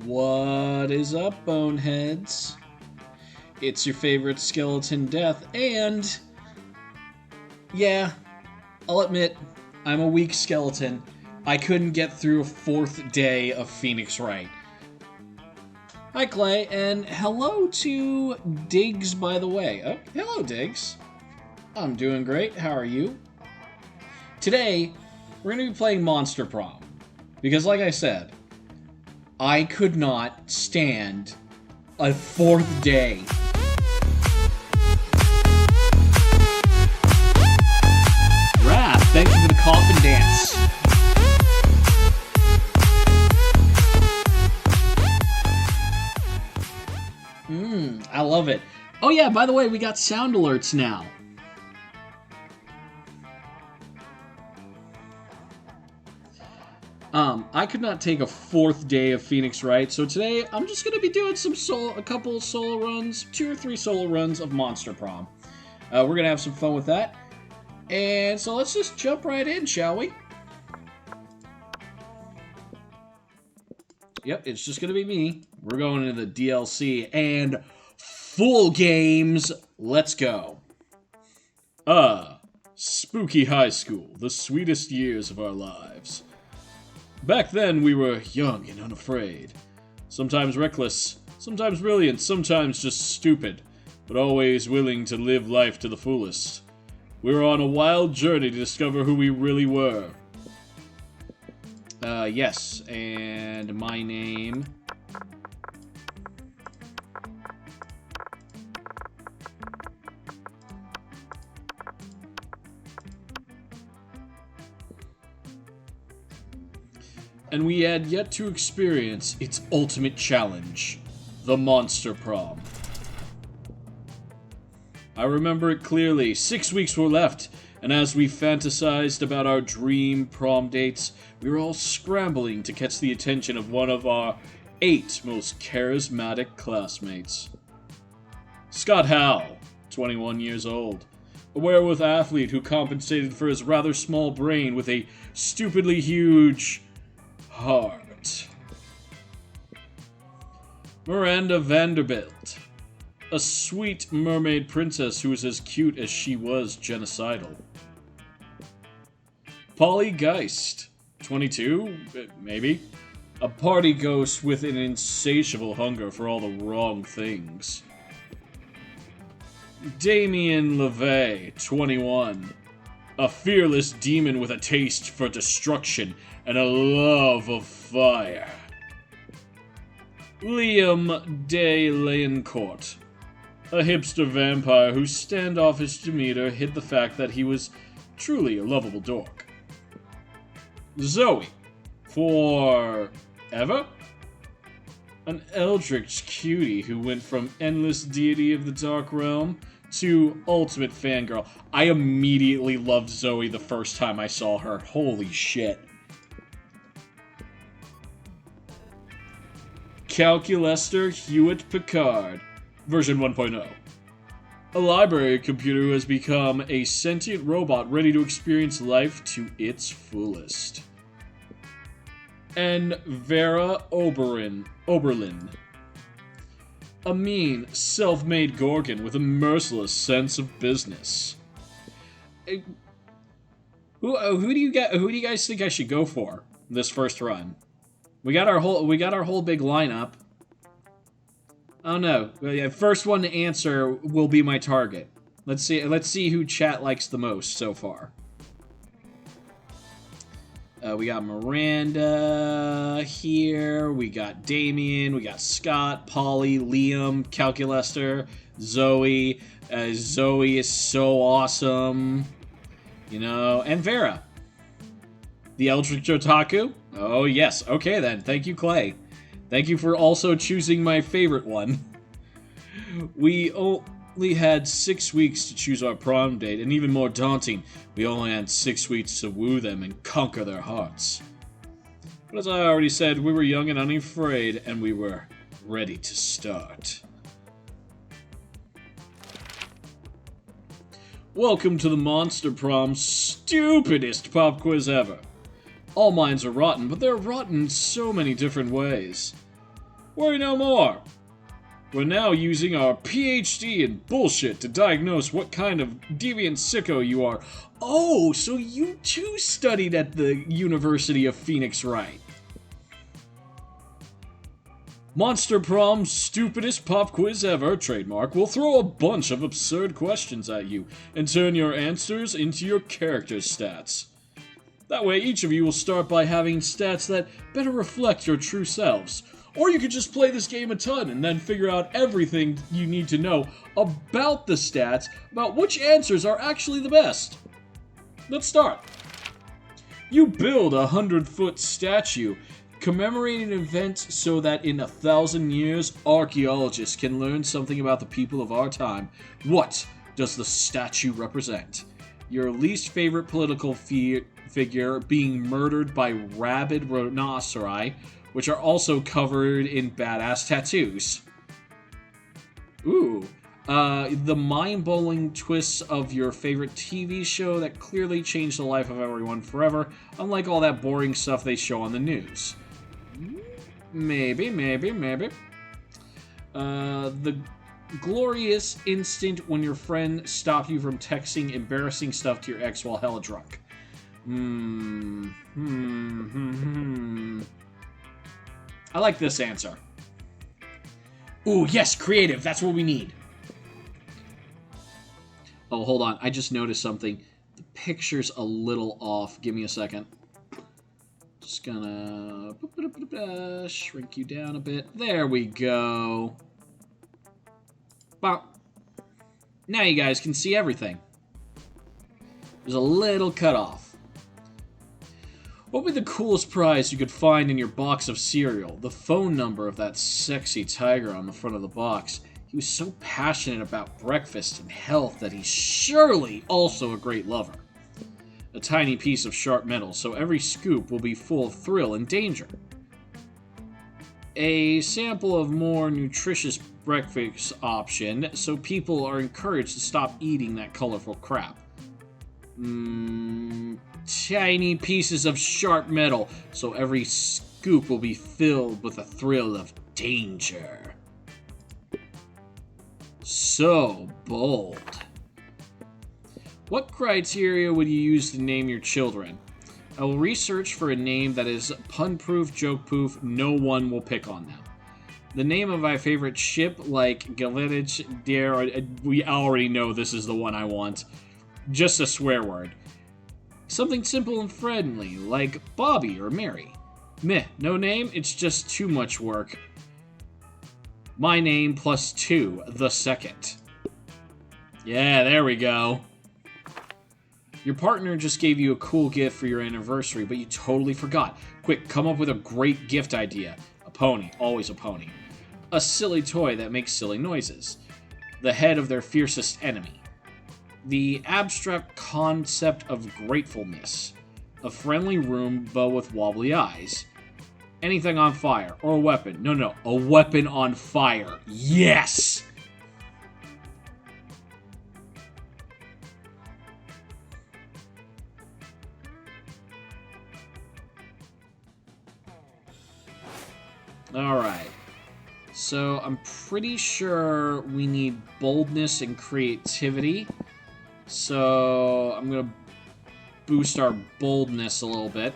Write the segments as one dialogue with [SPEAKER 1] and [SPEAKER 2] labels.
[SPEAKER 1] What is up, boneheads? It's your favorite skeleton death, and yeah, I'll admit, I'm a weak skeleton. I couldn't get through a fourth day of Phoenix Wright. Hi, Clay, and hello to Diggs, by the way. Oh, hello, Diggs. I'm doing great. How are you? Today, we're going to be playing Monster Prom. Because, like I said, I could not stand a fourth day. Raph, thank you for the coffin dance. I love it. Oh yeah, by the way, we got sound alerts now. I could not take a fourth day of Phoenix Wright, so today I'm just going to be doing a couple solo runs, 2 or 3 solo runs of Monster Prom. We're going to have some fun with that. And so let's just jump right in, shall we? Yep, it's just going to be me. We're going into the DLC and full games. Let's go. Spooky high school, the sweetest years of our lives. Back then, we were young and unafraid. Sometimes reckless, sometimes brilliant, sometimes just stupid, but always willing to live life to the fullest. We were on a wild journey to discover who we really were. Yes, and my name... And we had yet to experience its ultimate challenge, the Monster Prom. I remember it clearly. 6 weeks were left, and as we fantasized about our dream prom dates, we were all scrambling to catch the attention of one of our 8 most charismatic classmates. Scott Howe, 21 years old, a werewolf athlete who compensated for his rather small brain with a stupidly huge... heart. Miranda Vanderbilt, a sweet mermaid princess who was as cute as she was genocidal. Polly Geist, 22, maybe, a party ghost with an insatiable hunger for all the wrong things. Damien LeVay, 21, a fearless demon with a taste for destruction and a love of fire. Liam de Leoncourt, a hipster vampire whose standoffish demeanor hid the fact that he was truly a lovable dork. Zoe, forever? An eldritch cutie who went from endless deity of the dark realm to ultimate fangirl. I immediately loved Zoe the first time I saw her. Holy shit. Calculester Hewitt Picard, version 1.0. A library computer who has become a sentient robot ready to experience life to its fullest. And Vera Oberlin, a mean, self-made Gorgon with a merciless sense of business. Who do you guys think I should go for this first run? We got our whole big lineup. Oh no. First one to answer will be my target. Let's see who chat likes the most so far. We got Miranda here, we got Damien, we got Scott, Polly, Liam, Calculester, Zoe. Zoe is so awesome. You know, and Vera. The Eldritch Otaku? Oh, yes. Okay, then. Thank you, Clay. Thank you for also choosing my favorite one. We only had 6 weeks to choose our prom date, and even more daunting, we only had 6 weeks to woo them and conquer their hearts. But as I already said, we were young and unafraid, and we were ready to start. Welcome to the Monster Prom stupidest pop quiz ever. All minds are rotten, but they're rotten in so many different ways. Worry no more. We're now using our PhD in bullshit to diagnose what kind of deviant sicko you are. Oh, so you too studied at the University of Phoenix, right? Monster Prom's stupidest pop quiz ever, trademark, will throw a bunch of absurd questions at you and turn your answers into your character stats. That way, each of you will start by having stats that better reflect your true selves. Or you could just play this game a ton and then figure out everything you need to know about the stats, about which answers are actually the best. Let's start. You build a 100-foot statue commemorating an event so that in 1,000 years, archaeologists can learn something about the people of our time. What does the statue represent? Your least favorite political figure being murdered by rabid rhinoceri, which are also covered in badass tattoos. Ooh. The mind-blowing twists of your favorite TV show that clearly changed the life of everyone forever, unlike all that boring stuff they show on the news. Maybe. The glorious instant when your friend stopped you from texting embarrassing stuff to your ex while hella drunk. I like this answer. Ooh, yes, creative. That's what we need. Oh, hold on. I just noticed something. The picture's a little off. Give me a second. Just gonna shrink you down a bit. There we go. Wow. Now you guys can see everything. There's a little cut off. What would be the coolest prize you could find in your box of cereal? The phone number of that sexy tiger on the front of the box. He was so passionate about breakfast and health that he's surely also a great lover. A tiny piece of sharp metal, so every scoop will be full of thrill and danger. A sample of more nutritious breakfast option, so people are encouraged to stop eating that colorful crap. Tiny pieces of sharp metal, so every scoop will be filled with a thrill of danger. So bold. What criteria would you use to name your children? I will research for a name that is pun-proof, joke-proof, no one will pick on them. The name of my favorite ship, like Galetich, Dare, we already know this is the one I want. Just a swear word. Something simple and friendly, like Bobby or Mary. Meh, no name, it's just too much work. My name plus 2, the second. Yeah, there we go. Your partner just gave you a cool gift for your anniversary, but you totally forgot. Quick, come up with a great gift idea. A pony, always a pony. A silly toy that makes silly noises. The head of their fiercest enemy. The abstract concept of gratefulness. A friendly Roomba with wobbly eyes. Anything on fire, or a weapon. No, a weapon on fire. Yes! Alright. So, I'm pretty sure we need boldness and creativity. So, I'm gonna boost our boldness a little bit.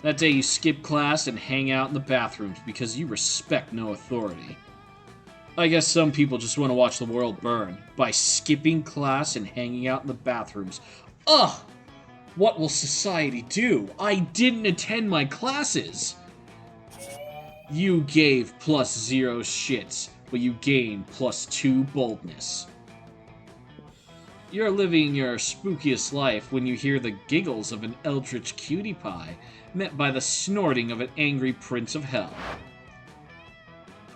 [SPEAKER 1] That day you skip class and hang out in the bathrooms because you respect no authority. I guess some people just want to watch the world burn by skipping class and hanging out in the bathrooms. Ugh! What will society do? I didn't attend my classes! You gave +0 shits, but you gained +2 boldness. You're living your spookiest life when you hear the giggles of an eldritch cutie pie, met by the snorting of an angry prince of hell.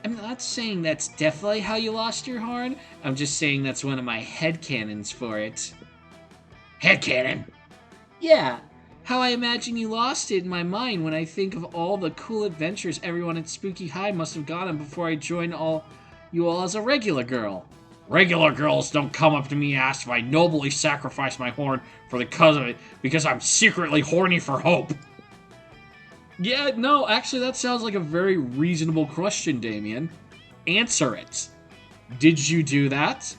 [SPEAKER 1] I'm not saying that's definitely how you lost your horn, I'm just saying that's one of my headcanons for it. Headcanon? Yeah, how I imagine you lost it in my mind when I think of all the cool adventures everyone at Spooky High must have gone on before I joined you all as a regular girl. Regular girls don't come up to me and ask if I nobly sacrifice my horn for the cause of it because I'm secretly horny for hope. Yeah, no, actually, that sounds like a very reasonable question, Damien. Answer it. Did you do that?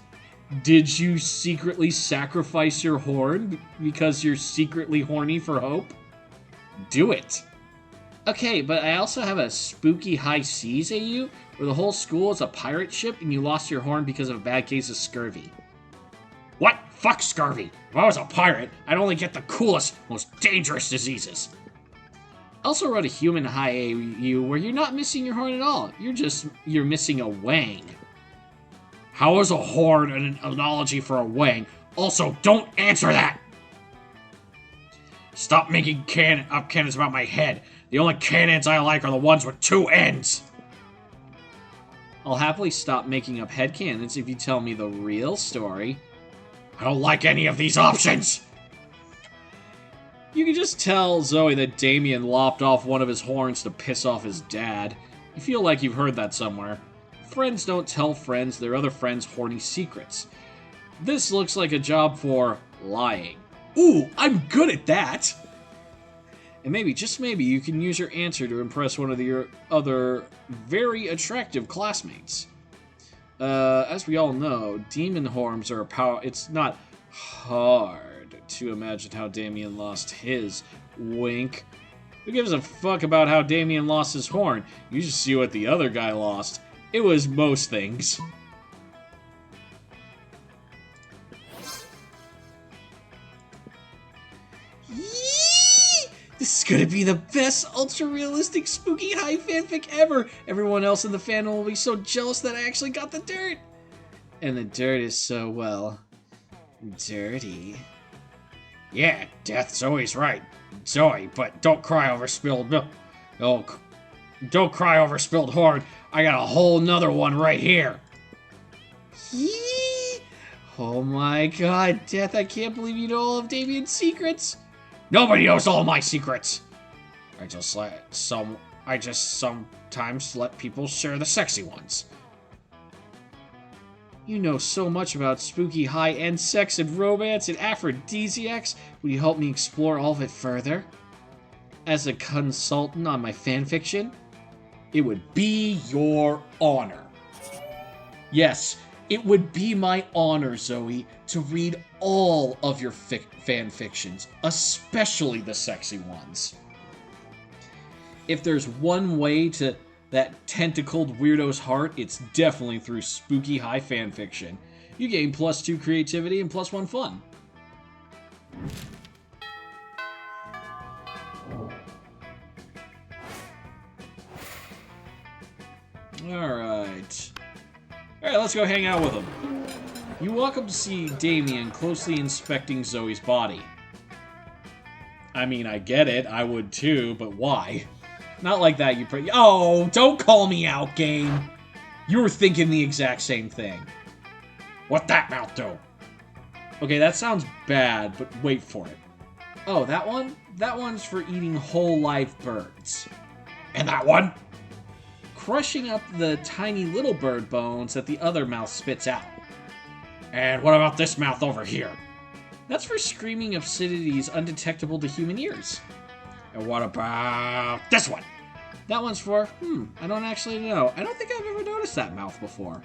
[SPEAKER 1] Did you secretly sacrifice your horn because you're secretly horny for hope? Do it. Okay, but I also have a spooky high seas AU where the whole school is a pirate ship and you lost your horn because of a bad case of scurvy. What? Fuck scurvy. If I was a pirate, I'd only get the coolest, most dangerous diseases. I also wrote a human high AU where you're not missing your horn at all. You're missing a wang. How is a horn an analogy for a wang? Also, don't answer that! Stop making up cannons about my head. The only cannons I like are the ones with two ends. I'll happily stop making up headcanons if you tell me the real story. I don't like any of these options! You can just tell Zoe that Damien lopped off one of his horns to piss off his dad. You feel like you've heard that somewhere. Friends don't tell friends their other friends' horny secrets. This looks like a job for lying. Ooh, I'm good at that! And maybe, just maybe, you can use your answer to impress one of your other very attractive classmates. As we all know, demon horns are a power. It's not hard to imagine how Damien lost his. Wink. Who gives a fuck about how Damien lost his horn? You just see what the other guy lost. It was most things. This is gonna be the best ultra-realistic spooky high fanfic ever! Everyone else in the fandom will be so jealous that I actually got the dirt! And the dirt is so, well, dirty. Yeah, Death, Zoe's right. Zoe, but don't cry over spilled milk. Oh, don't cry over spilled horn. I got a whole nother one right here. Yee! Oh my god, Death, I can't believe you know all of Damien's secrets. Nobody knows all my secrets. I just sometimes let people share the sexy ones. You know so much about spooky high-end sex and romance and aphrodisiacs. Will you help me explore all of it further? As a consultant on my fanfiction? It would be your honor. Yes, it would be my honor, Zoe, to read all of your fanfictions, especially the sexy ones. If there's one way to that tentacled weirdo's heart, it's definitely through spooky high fanfiction. You gain +2 creativity and +1 fun. Alright, let's go hang out with him. You walk up to see Damien closely inspecting Zoe's body. I mean, I get it, I would too, but why? Not like that, you Oh, don't call me out, game! You were thinking the exact same thing. What that mouth do? Okay, that sounds bad, but wait for it. Oh, that one? That one's for eating whole live birds. And that one? Crushing up the tiny little bird bones that the other mouth spits out. And what about this mouth over here? That's for screaming obscenities undetectable to human ears. And what about this one? That one's for, I don't actually know. I don't think I've ever noticed that mouth before.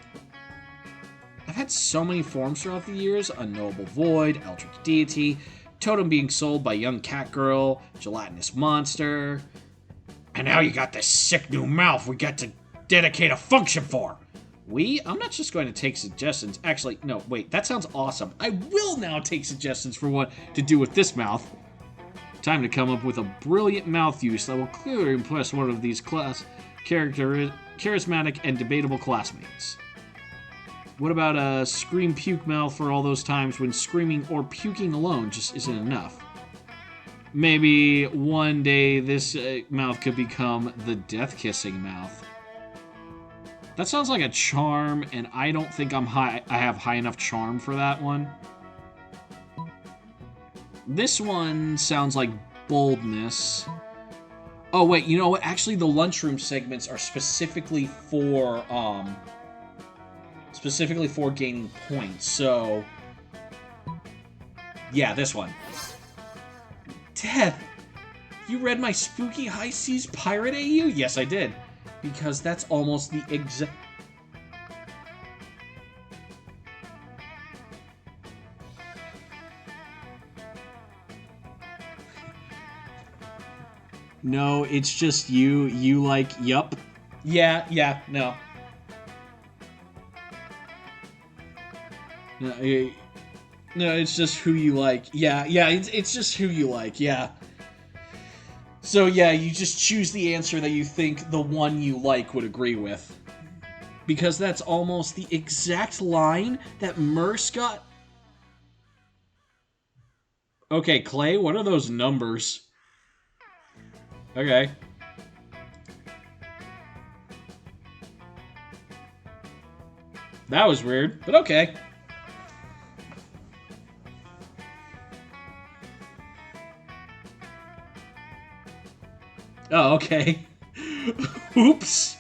[SPEAKER 1] I've had so many forms throughout the years. Unknowable Void, Eldritch Deity, Totem being sold by Young Cat Girl, Gelatinous Monster. And now you got this sick new mouth we get to dedicate a function for. I'm not just going to take suggestions. Actually, no, wait, that sounds awesome. I will now take suggestions for what to do with this mouth. Time to come up with a brilliant mouth use that will clearly impress one of these charismatic and debatable classmates. What about a scream puke mouth for all those times when screaming or puking alone just isn't enough? Maybe one day this mouth could become the death-kissing mouth. That sounds like a charm, and I don't think I have high enough charm for that one. This one sounds like boldness. Oh wait, you know what? Actually, the lunchroom segments are specifically for gaining points. So, yeah, this one. Death, You read my spooky high seas pirate AU? Yes, I did. Because that's almost the exact... No, it's just you like, yup. Yeah, no. No, it's just who you like. Yeah, it's just who you like, yeah. So yeah, you just choose the answer that you think the one you like would agree with. Because that's almost the exact line that Merce got. Okay, Clay, what are those numbers? Okay. That was weird, but okay. Oh, okay. Oops.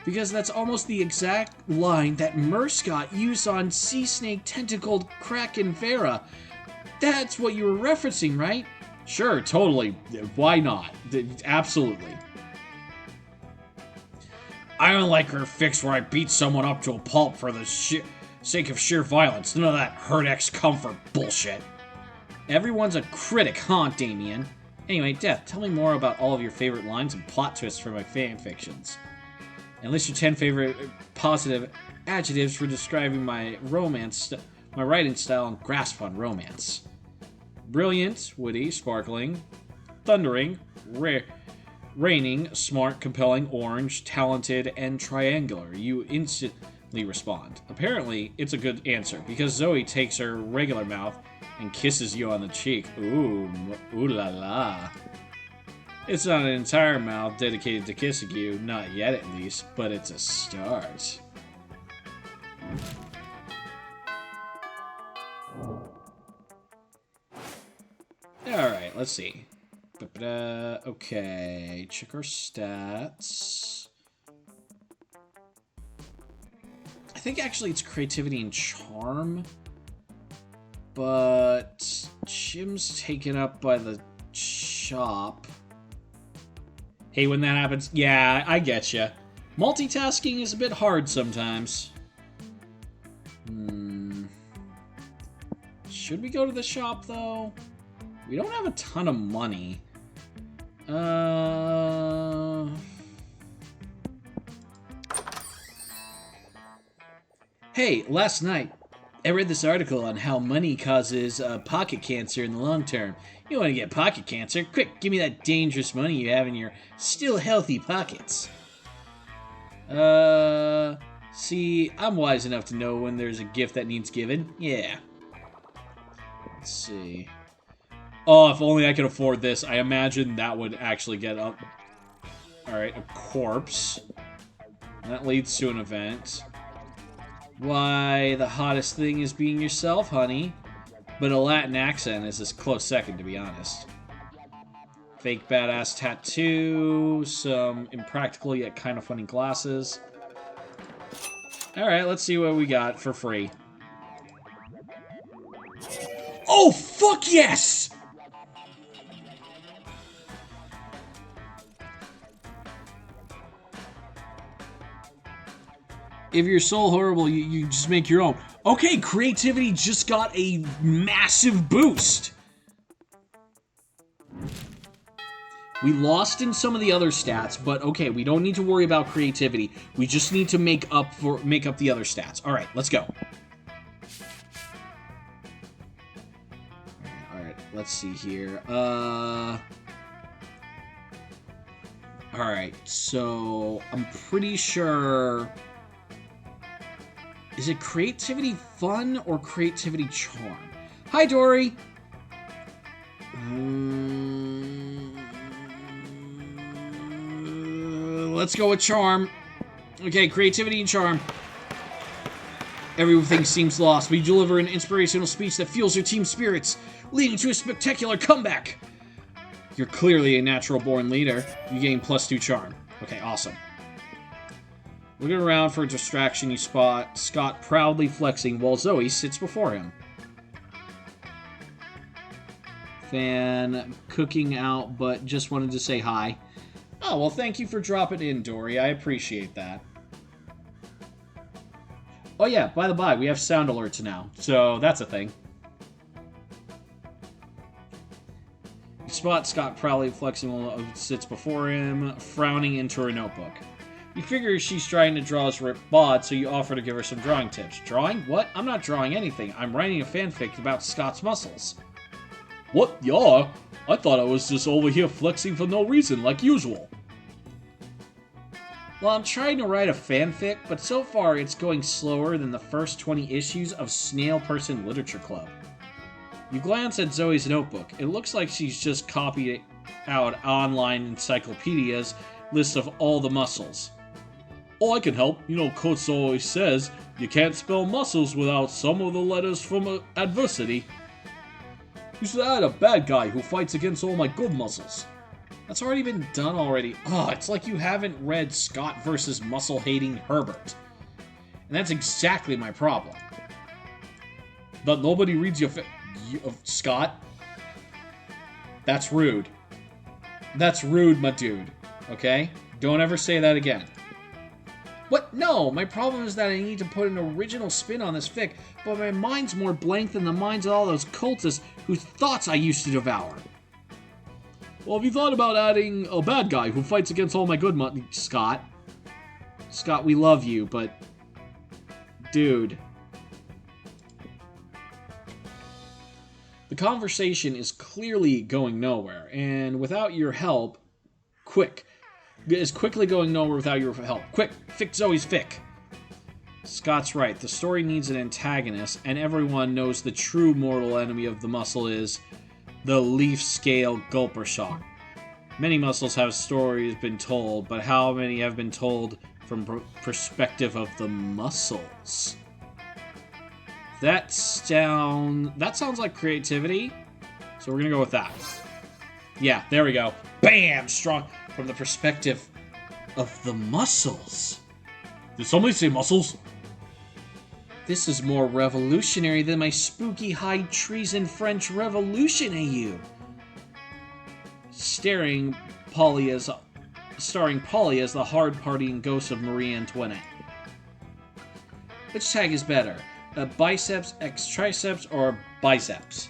[SPEAKER 1] Because that's almost the exact line that Merce-Scott used on Sea Snake Tentacled Kraken Vera. That's what you were referencing, right? Sure, totally. Why not? Absolutely. I don't like her fix where I beat someone up to a pulp for the sake of sheer violence. None of that hurt X comfort bullshit. Everyone's a critic, huh, Damien? Anyway, Death, tell me more about all of your favorite lines and plot twists for my fanfictions. And list your 10 favorite positive adjectives for describing my writing style and grasp on romance. Brilliant, witty, sparkling, thundering, raining, smart, compelling, orange, talented, and triangular. You instantly respond. Apparently, it's a good answer, because Zoe takes her regular mouth and kisses you on the cheek. Ooh la la. It's not an entire mouth dedicated to kissing you, not yet at least, but it's a start. Alright, let's see. Okay, check our stats. I think actually it's creativity and charm. But Jim's taken up by the shop. Hey, when that happens, yeah, I get ya. Multitasking is a bit hard sometimes. Should we go to the shop, though? We don't have a ton of money. Hey, last night, I read this article on how money causes pocket cancer in the long term. You want to get pocket cancer? Quick, give me that dangerous money you have in your still healthy pockets. See, I'm wise enough to know when there's a gift that needs giving. Yeah. Let's see. Oh, if only I could afford this. I imagine that would actually get up. Alright, a corpse. That leads to an event. Why, the hottest thing is being yourself, honey. But a Latin accent is a close second, to be honest. Fake badass tattoo. Some impractical yet kind of funny glasses. Alright, let's see what we got for free. Oh, fuck yes! If you're so horrible, you just make your own. Okay, creativity just got a massive boost. We lost in some of the other stats, but okay, we don't need to worry about creativity. We just need to make up the other stats. All right, let's go. All right, let's see here. All right, so I'm pretty sure. Is it creativity fun or creativity charm? Hi, Dory. Let's go with charm. Okay, creativity and charm. Everything seems lost. We deliver an inspirational speech that fuels your team spirits, leading to a spectacular comeback. You're clearly a natural-born leader. You gain +2 charm. Okay, awesome. Looking around for a distraction, you spot Scott proudly flexing while Zoe sits before him. fan, cooking out, but just wanted to say hi. Oh, well, thank you for dropping in, Dory. I appreciate that. Oh, yeah, by the by, we have sound alerts now, so that's a thing. You spot Scott proudly flexing while sits before him, frowning into her notebook. You figure she's trying to draw his ripped bod, so you offer to give her some drawing tips. Drawing? What? I'm not drawing anything. I'm writing a fanfic about Scott's muscles. What? Yeah? I thought I was just over here flexing for no reason, like usual. Well, I'm trying to write a fanfic, but so far it's going slower than the first 20 issues of Snail Person Literature Club. You glance at Zoe's notebook. It looks like she's just copied out online encyclopedia's list of all the muscles. Oh, I can help. You know, Coates always says, you can't spell muscles without some of the letters from adversity. You should add a bad guy who fights against all my good muscles. That's already been done already. Oh, it's like you haven't read Scott versus muscle-hating Herbert. And that's exactly my problem. But nobody reads your Scott? That's rude. That's rude, my dude. Okay? Don't ever say that again. What? No, my problem is that I need to put an original spin on this fic, but my mind's more blank than the minds of all those cultists whose thoughts I used to devour. Well, have you thought about adding a bad guy who fights against all my good Scott? Scott, we love you, but... Dude. The conversation is clearly going nowhere, and without your help... Quick. Is quickly going nowhere without your help. Quick, fix Zoe's fic. Scott's right. The story needs an antagonist, and everyone knows the true mortal enemy of the muscle is the leaf scale gulper shark. Many muscles have stories been told, but how many have been told from perspective of the muscles? That sounds like creativity, so we're gonna go with that. Yeah, there we go. Bam! Strong. From the perspective of the muscles. Did somebody say muscles? This is more revolutionary than my spooky high treason French Revolution AU. Starring Polly as the hard-partying ghost of Marie Antoinette. Which tag is better? Biceps x triceps or biceps?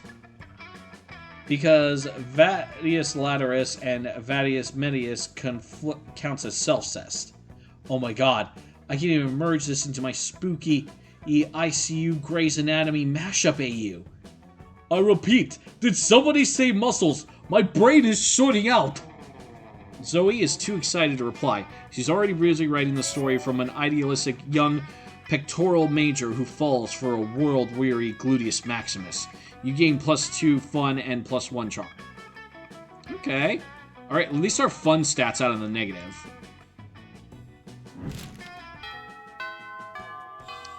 [SPEAKER 1] Because Vadius Laterus and Vadius Medius counts as self-cessed. Oh my god, I can't even merge this into my spooky ICU Grey's Anatomy mashup AU. I repeat, did somebody say muscles? My brain is shorting out! Zoe is too excited to reply. She's already busy writing the story from an idealistic young pectoral major who falls for a world-weary gluteus maximus. You gain +2 fun and +1 charm. Okay. Alright, at least our fun stats out of the negative.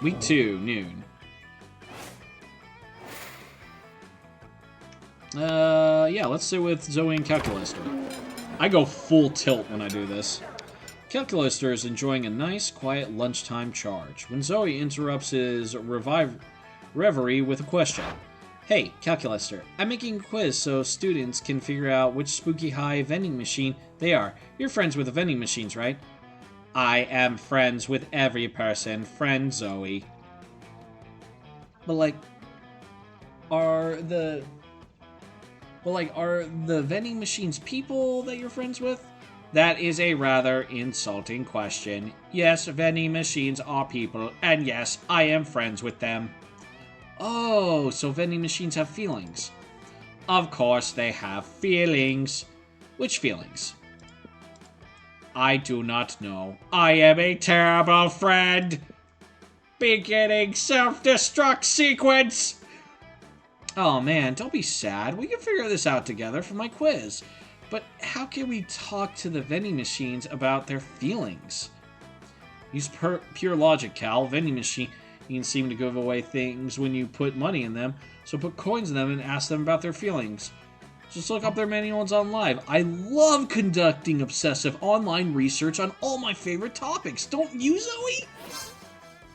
[SPEAKER 1] Week 2, noon. Yeah, let's sit with Zoe and Calculister. I go full tilt when I do this. Calculister is enjoying a nice, quiet lunchtime charge when Zoe interrupts his reverie with a question. Hey, Calculister, I'm making a quiz so students can figure out which spooky high vending machine they are. You're friends with the vending machines, right? I am friends with every person. Friend Zoe. But, like, are the vending machines people that you're friends with? That is a rather insulting question. Yes, vending machines are people, and yes, I am friends with them. Oh, so vending machines have feelings. Of course they have feelings. Which feelings? I do not know. I am a terrible friend. Beginning self-destruct sequence. Oh man, don't be sad. We can figure this out together for my quiz. But how can we talk to the vending machines about their feelings? Use pure logic, Cal. Vending machines seem to give away things when you put money in them, so put coins in them and ask them about their feelings. Just look up their manuals on live. I love conducting obsessive online research on all my favorite topics. Don't you, Zoe?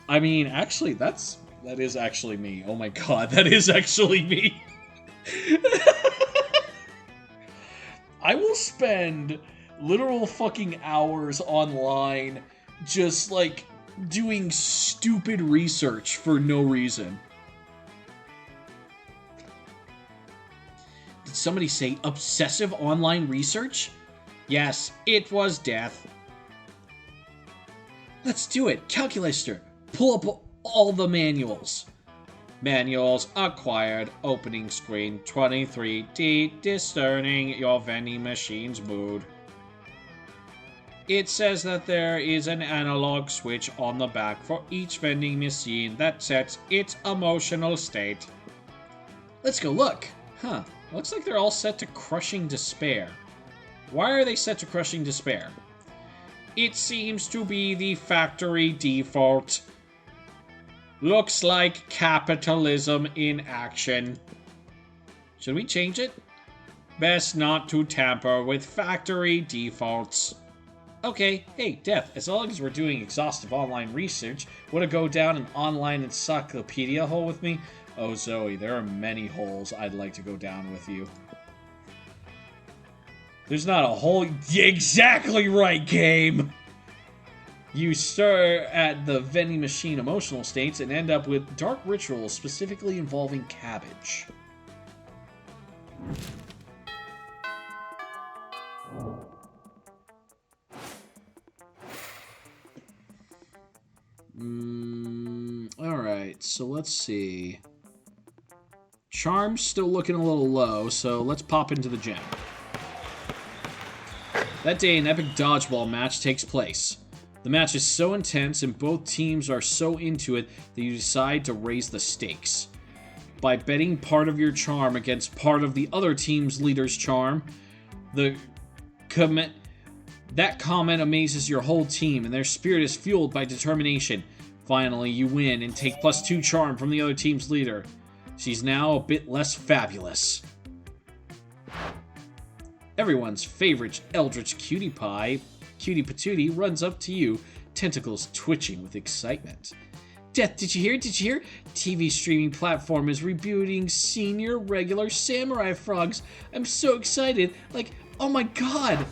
[SPEAKER 1] I mean, actually, that is actually me. Oh my god, that is actually me. I will spend literal fucking hours online just, like, doing stupid research for no reason. Did somebody say obsessive online research? Yes, it was death. Let's do it. Calculator, pull up all the manuals. Manuals acquired. Opening screen 23D. Discerning your vending machine's mood. It says that there is an analog switch on the back for each vending machine that sets its emotional state. Let's go look. Huh. Looks like they're all set to crushing despair. Why are they set to crushing despair? It seems to be the factory default. Looks like capitalism in action. Should we change it? Best not to tamper with factory defaults. Okay, hey, Death, as long as we're doing exhaustive online research, wanna go down an online encyclopedia hole with me? Oh, Zoe, there are many holes I'd like to go down with you. There's not a hole. Exactly right, game! You start at the vending machine emotional states and end up with dark rituals specifically involving cabbage. Alright, so let's see. Charm's still looking a little low, so let's pop into the gym. That day, an epic dodgeball match takes place. The match is so intense and both teams are so into it that you decide to raise the stakes. By betting part of your charm against part of the other team's leader's charm, that comment amazes your whole team and their spirit is fueled by determination. Finally, you win and take +2 charm from the other team's leader. She's now a bit less fabulous. Everyone's favorite Eldritch Cutie Pie, Cutie Patootie, runs up to you, tentacles twitching with excitement. Death, did you hear? Did you hear? TV streaming platform is rebooting Senior Regular Samurai Frogs. I'm so excited. Like, oh my god.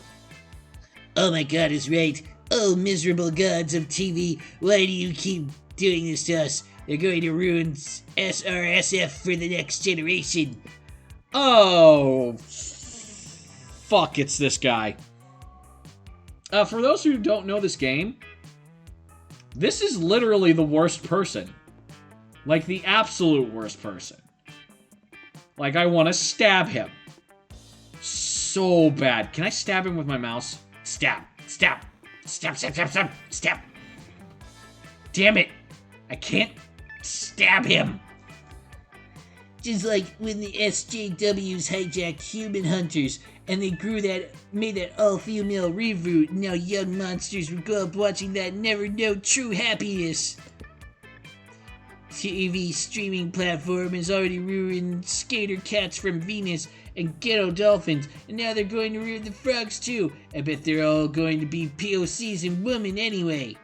[SPEAKER 2] Oh my god is right. Oh, miserable gods of TV, why do you keep doing this to us? They're going to ruin SRSF for the next generation.
[SPEAKER 1] Oh, fuck, it's this guy. For those who don't know this game, this is literally the worst person. Like, the absolute worst person. Like, I want to stab him. So bad. Can I stab him with my mouse? Stab. Stab. Stab, stab, stab, stab, stab. Damn it. I can't stab him.
[SPEAKER 2] Just like when the SJWs hijacked Human Hunters and they made that all-female reboot, and now young monsters would grow up watching that never know true happiness. TV streaming platform has already ruined Skater Cats from Venus and Ghetto Dolphins, and now they're going to ruin the frogs too. I bet they're all going to be POCs and women anyway.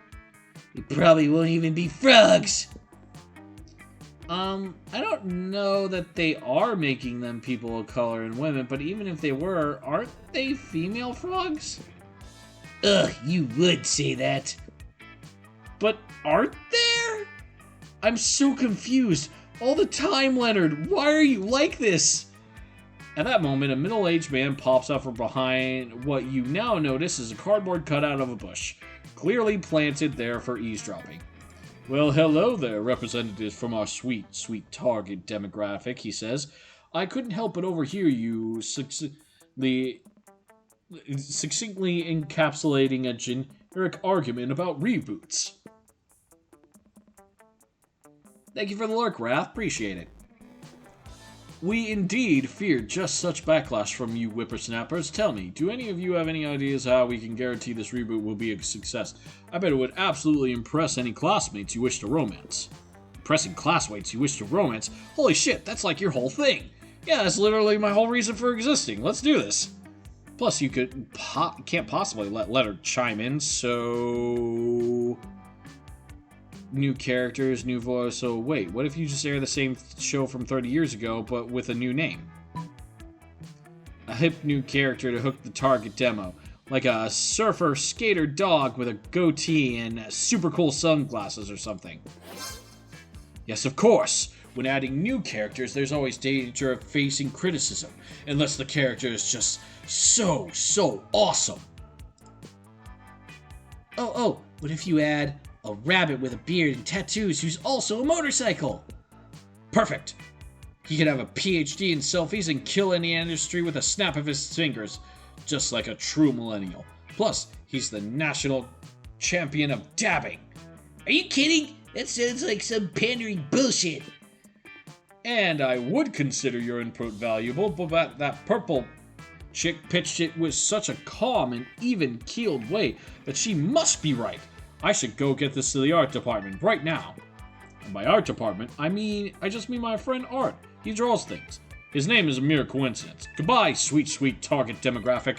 [SPEAKER 2] They probably won't even be frogs.
[SPEAKER 1] I don't know that they are making them people of color and women, but even if they were, aren't they female frogs?
[SPEAKER 2] Ugh, you would say that.
[SPEAKER 1] But aren't there? I'm so confused. All the time, Leonard. Why are you like this? At that moment, a middle-aged man pops up from behind what you now notice is a cardboard cutout of a bush, clearly planted there for eavesdropping. Well, hello there, representatives from our sweet, sweet target demographic, he says. I couldn't help but overhear you succinctly encapsulating a generic argument about reboots. Thank you for the lurk, Wrath. Appreciate it. We indeed feared just such backlash from you whippersnappers. Tell me, do any of you have any ideas how we can guarantee this reboot will be a success? I bet it would absolutely impress any classmates you wish to romance. Impressing classmates you wish to romance? Holy shit, that's like your whole thing. Yeah, that's literally my whole reason for existing. Let's do this. Plus, you can't possibly let Leonard chime in, so... New characters, new voice. So wait, what if you just air the same show from 30 years ago, but with a new name? A hip new character to hook the target demo, like a surfer skater dog with a goatee and super cool sunglasses or something. Yes, of course. When adding new characters, there's always danger of facing criticism, unless the character is just so awesome.
[SPEAKER 2] Oh, what if you add a rabbit with a beard and tattoos who's also a motorcycle?
[SPEAKER 1] Perfect. He could have a PhD in selfies and kill any industry with a snap of his fingers, just like a true millennial. Plus, he's the national champion of dabbing.
[SPEAKER 2] Are you kidding? That sounds like some pandering bullshit.
[SPEAKER 1] And I would consider your input valuable, but that purple chick pitched it with such a calm and even-keeled way that she must be right. I should go get this to the art department right now. And by art department, I just mean my friend Art. He draws things. His name is a mere coincidence. Goodbye, sweet target demographic.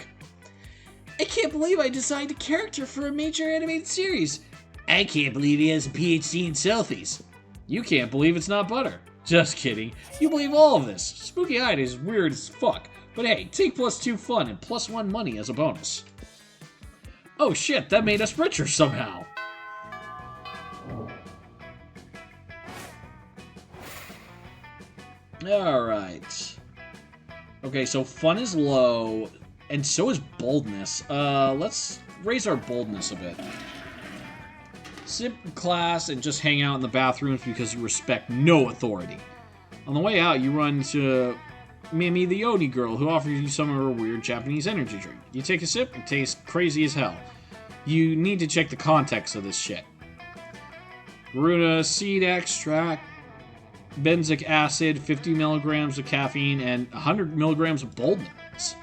[SPEAKER 2] I can't believe I designed a character for a major animated series. I can't believe he has a PhD in selfies.
[SPEAKER 1] You can't believe it's not butter. Just kidding. You believe all of this. Spooky Eye is weird as fuck. But hey, take +2 fun and +1 money as a bonus. Oh shit, that made us richer somehow. Alright. Okay, so fun is low, and so is boldness. Let's raise our boldness a bit. Skip class and just hang out in the bathrooms because you respect no authority. On the way out, you run into Mimi the Oni girl, who offers you some of her weird Japanese energy drink. You take a sip, it tastes crazy as hell. You need to check the context of this shit. Runa seed extract, benzic acid, 50 milligrams of caffeine, and 100 milligrams of boldness.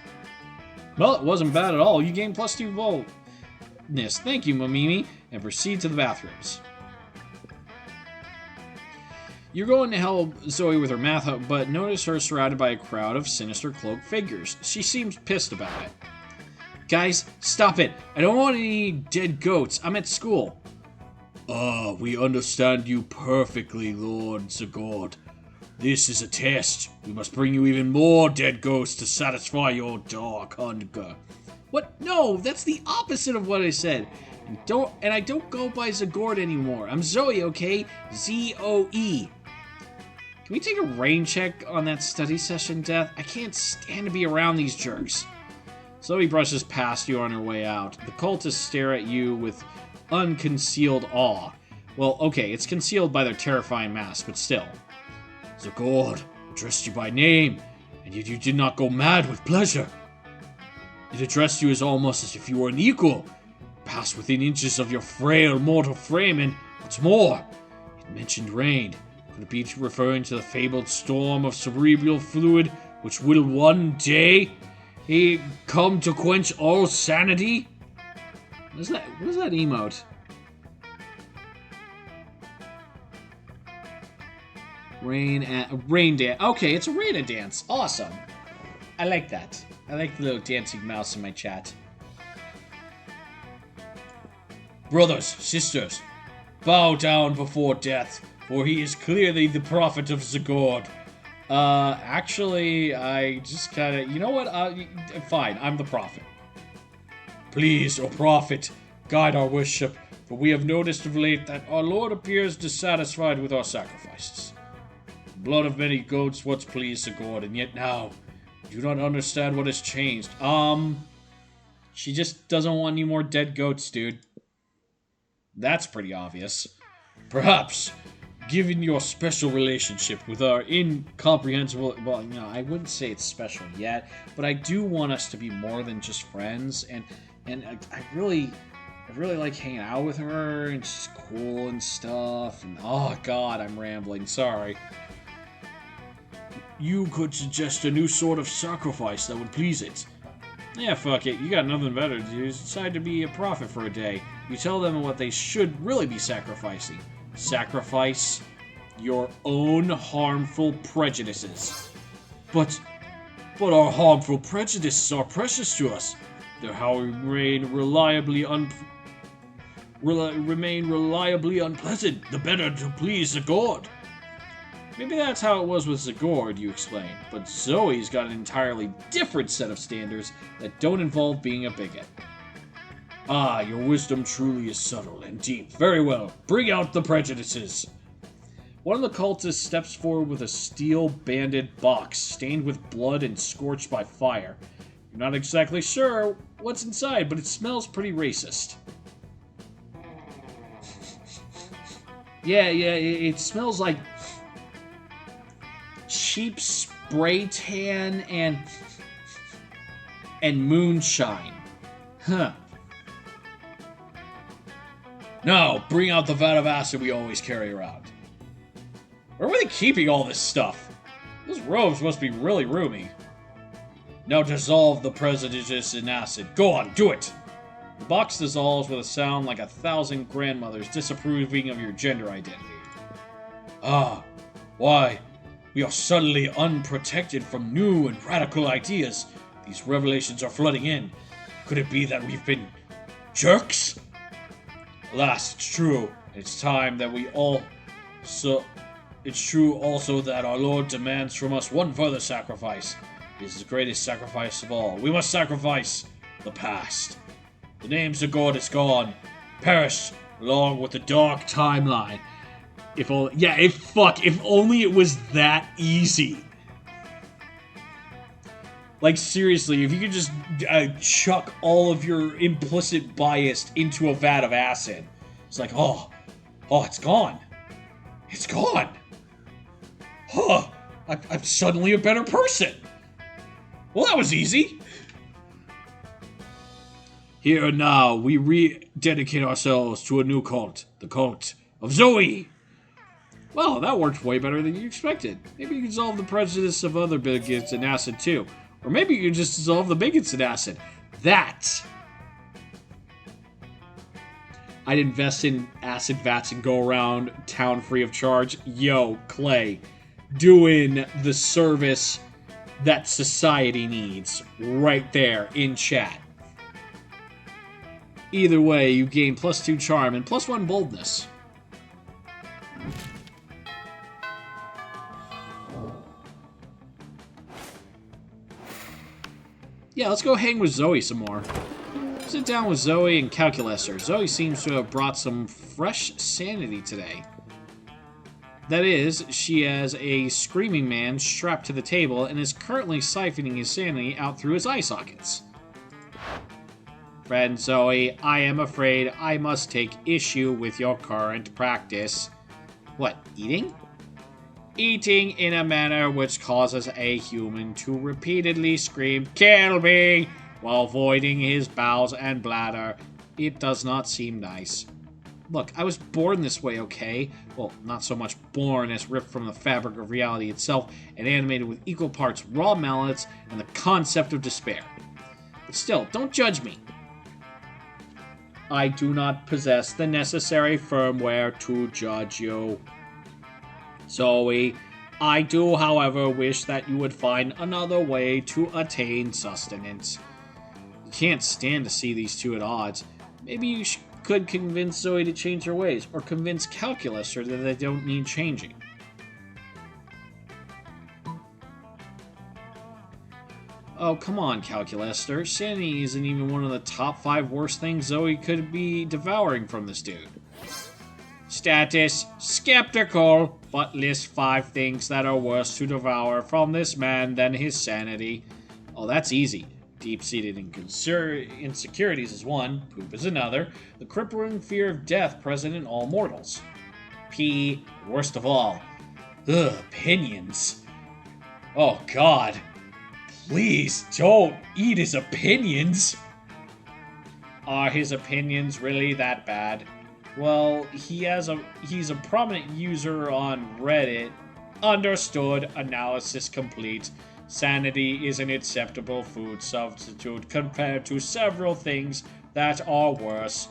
[SPEAKER 1] Well, it wasn't bad at all. You gained +2 boldness. Thank you, Mimimi, and proceed to the bathrooms. You're going to help Zoe with her math, but notice her surrounded by a crowd of sinister cloaked figures. She seems pissed about it. Guys, stop it. I don't want any dead goats. I'm at school. We understand you perfectly, Lord Zagord. This is a test. We must bring you even more dead ghosts to satisfy your dark hunger.
[SPEAKER 2] What? No, that's the opposite of what I said. And I don't go by Zagord anymore. I'm Zoe, okay? Z-O-E.
[SPEAKER 1] Can we take a rain check on that study session, Death? I can't stand to be around these jerks. Zoe brushes past you on her way out. The cultists stare at you with unconcealed awe. Well, okay, it's concealed by their terrifying masks, but still. Zagord addressed you by name, and yet you did not go mad with pleasure. It addressed you as almost as if you were an equal, passed within inches of your frail mortal frame, and what's more, it mentioned rain. Could it be referring to the fabled storm of cerebral fluid which will one day come to quench all sanity? What is that emote? Rain dance. Okay, it's a rain dance. Awesome. I like that. I like the little dancing mouse in my chat. Brothers, sisters, bow down before death, for he is clearly the prophet of Zagord. Actually, I just kinda... You know what? Fine, I'm the prophet. Please, O prophet, guide our worship, for we have noticed of late that our Lord appears dissatisfied with our sacrifices. The blood of many goats once pleased Zagord, and yet now, you do not understand what has changed. She just doesn't want any more dead goats, dude. That's pretty obvious. Perhaps, given your special relationship with our incomprehensible... Well, no, I wouldn't say it's special yet, but I do want us to be more than just friends, and I really like hanging out with her, and she's cool and stuff, and oh god, I'm rambling, sorry. You could suggest a new sort of sacrifice that would please it. Yeah, fuck it, you got nothing better to do, decide to be a prophet for a day. You tell them what they should really be sacrificing. Sacrifice your own harmful prejudices. But our harmful prejudices are precious to us. They're how we remain reliably unpleasant, the better to please the god. Maybe that's how it was with Zagord, you explain, but Zoe's got an entirely different set of standards that don't involve being a bigot. Ah, your wisdom truly is subtle and deep. Very well, bring out the prejudices. One of the cultists steps forward with a steel-banded box stained with blood and scorched by fire. You're not exactly sure what's inside, but it smells pretty racist. Yeah, it smells like cheap spray tan and moonshine. Huh. Now, bring out the vat of acid we always carry around. Where were they keeping all this stuff? Those robes must be really roomy. Now dissolve the prejudice in acid. Go on, do it! The box dissolves with a sound like 1,000 grandmothers disapproving of your gender identity. Ah, why? We are suddenly unprotected from new and radical ideas. These revelations are flooding in. Could it be that we've been jerks? Alas, it's true. It's time that we all... It's true also that our Lord demands from us one further sacrifice. It is the greatest sacrifice of all. We must sacrifice the past. The name Zagord is gone. Perished along with the dark timeline. If only it was that easy. Like, seriously, if you could just chuck all of your implicit bias into a vat of acid. It's like, oh, it's gone. It's gone. Huh, I'm suddenly a better person. Well, that was easy. Here and now, we rededicate ourselves to a new cult. The cult of Zoe. Well, that worked way better than you expected. Maybe you can dissolve the prejudice of other bigots in acid too. Or maybe you can just dissolve the bigots in acid. That! I'd invest in acid vats and go around town free of charge. Yo, Clay. Doing the service that society needs. Right there in chat. Either way, you gain +2 charm and +1 boldness. Yeah, let's go hang with Zoe some more. Sit down with Zoe and Calculester. Zoe seems to have brought some fresh sanity today. That is, she has a screaming man strapped to the table and is currently siphoning his sanity out through his eye sockets. Friend Zoe, I am afraid I must take issue with your current practice. What, eating? Eating in a manner which causes a human to repeatedly scream, "Kill me!" while voiding his bowels and bladder. It does not seem nice. Look, I was born this way, okay? Well, not so much born as ripped from the fabric of reality itself and animated with equal parts raw malice and the concept of despair. But still, don't judge me. I do not possess the necessary firmware to judge you. Zoe, I do, however, wish that you would find another way to attain sustenance. You can't stand to see these two at odds. Maybe you could convince Zoe to change her ways, or convince Calculester that they don't need changing. Oh, come on, Calculester. Sanity isn't even one of the top 5 worst things Zoe could be devouring from this dude. Status, skeptical, but list 5 things that are worse to devour from this man than his sanity. Oh, that's easy. Deep-seated insecurities is one, poop is another, the crippling fear of death present in all mortals. P, worst of all. Ugh, opinions. Oh, God. Please don't eat his opinions. Are his opinions really that bad? Well, he's a prominent user on Reddit. Understood. Analysis complete. Sanity is an acceptable food substitute compared to several things that are worse.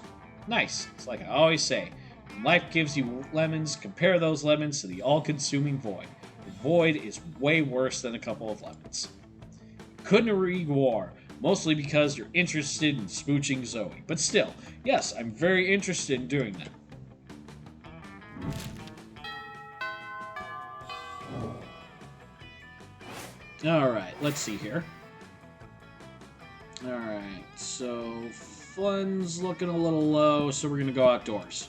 [SPEAKER 1] Nice. It's like I always say, when life gives you lemons, compare those lemons to the all-consuming void. The void is way worse than a couple of lemons. Couldn't agree more. Mostly because you're interested in smooching Zoe. But still, yes, I'm very interested in doing that. Alright, let's see here. Alright, so fun's looking a little low, so we're gonna go outdoors.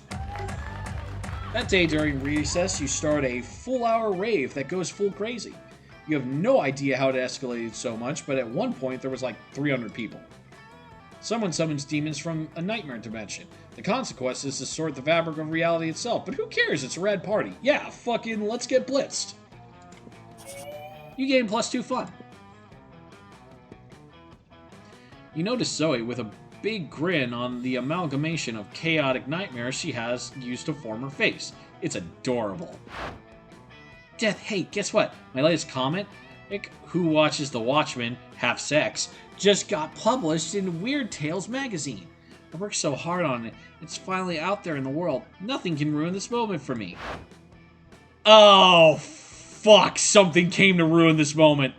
[SPEAKER 1] That day during recess, you start a full-hour rave that goes full crazy. You have no idea how it escalated so much, but at one point there was like 300 people. Someone summons demons from a nightmare dimension. The consequence is to sort the fabric of reality itself, but who cares? It's a rad party. Yeah, fucking let's get blitzed. You gain +2 fun. You notice Zoe with a big grin on the amalgamation of chaotic nightmares she has used to form her face. It's adorable. Death, hey, guess what? My latest comic, Who Watches the Watchmen, Half Sex, just got published in Weird Tales magazine. I worked so hard on it. It's finally out there in the world. Nothing can ruin this moment for me. Oh, fuck. Something came to ruin this moment.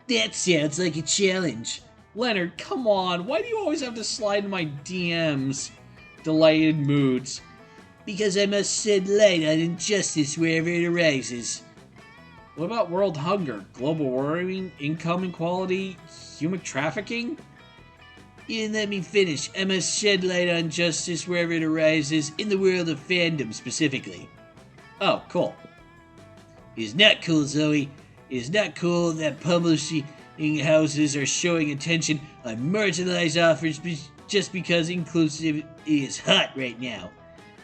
[SPEAKER 2] That sounds like a challenge.
[SPEAKER 1] Leonard, come on. Why do you always have to slide in my DMs? Delighted moods.
[SPEAKER 2] Because I must shed light on injustice wherever it arises.
[SPEAKER 1] What about world hunger, global warming, income inequality, human trafficking?
[SPEAKER 2] You didn't let me finish. I must shed light on justice wherever it arises, in the world of fandom specifically.
[SPEAKER 1] Oh, cool.
[SPEAKER 2] It's not cool, Zoe. It's not cool that publishing houses are showing attention on marginalized authors just because inclusivity is hot right now.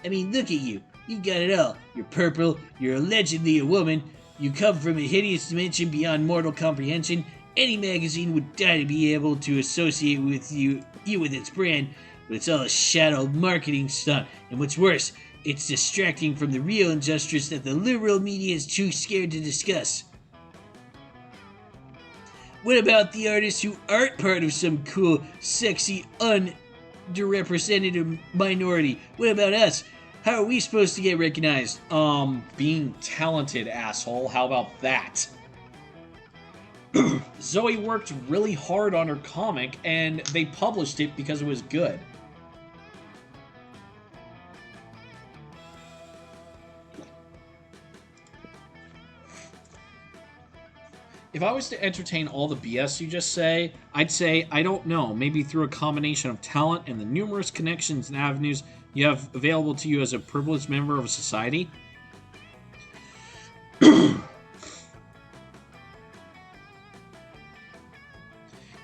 [SPEAKER 2] I mean, look at you. You've got it all. You're purple, you're allegedly a woman, you come from a hideous dimension beyond mortal comprehension. Any magazine would die to be able to associate with you with its brand, but it's all a shadow marketing stunt. And what's worse, it's distracting from the real injustice that the liberal media is too scared to discuss. What about the artists who aren't part of some cool, sexy, underrepresented minority? What about us? How are we supposed to get recognized?
[SPEAKER 1] Being talented, asshole. How about that? Zoe worked really hard on her comic, and they published it because it was good. If I was to entertain all the BS you just say, I'd say, I don't know, maybe through a combination of talent and the numerous connections and avenues you have available to you as a privileged member of a society.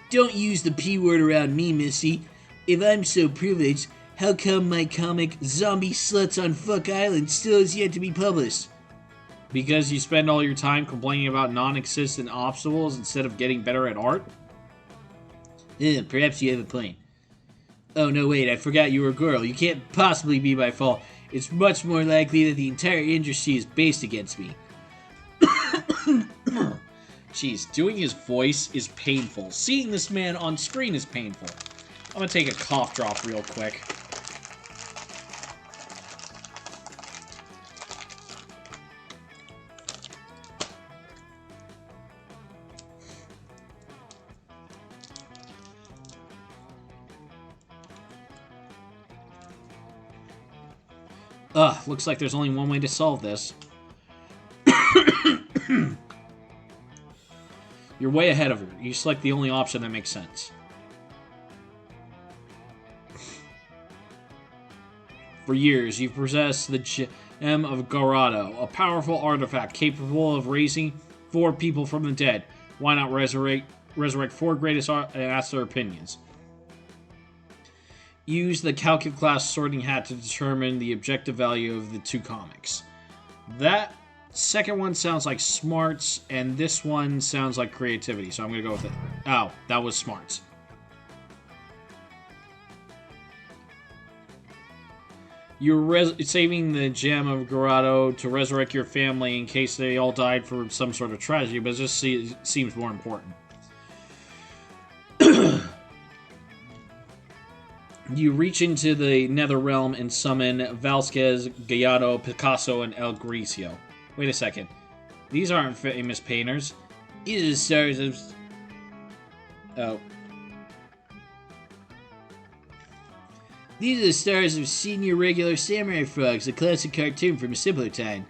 [SPEAKER 2] Don't use the P word around me, Missy. If I'm so privileged, how come my comic Zombie Sluts on Fuck Island still has yet to be published?
[SPEAKER 1] Because you spend all your time complaining about non-existent obstacles instead of getting better at art?
[SPEAKER 2] Perhaps you have a point. Oh, no, wait, I forgot you were a girl. You can't possibly be my fault. It's much more likely that the entire industry is based against me.
[SPEAKER 1] Jeez, doing his voice is painful. Seeing this man on screen is painful. I'm gonna take a cough drop real quick. Looks like there's only one way to solve this. You're way ahead of her. You select the only option that makes sense. For years, you've possessed the Gem of Garado, a powerful artifact capable of raising 4 people from the dead. Why not resurrect 4 greatest and ask their opinions? Use the Calculus sorting hat to determine the objective value of the 2 comics. That second one sounds like smarts, and this one sounds like creativity, so I'm going to go with it. Oh, that was smarts. You're saving the Gem of Garado to resurrect your family in case they all died for some sort of tragedy, but it just seems more important. You reach into the Nether Realm and summon Vasquez, Gallardo, Picasso, and El Gricio. Wait a second. These aren't famous painters.
[SPEAKER 2] These are the stars of...
[SPEAKER 1] Oh.
[SPEAKER 2] These are the stars of Senior Regular Samurai Frogs, a classic cartoon from a simpler time.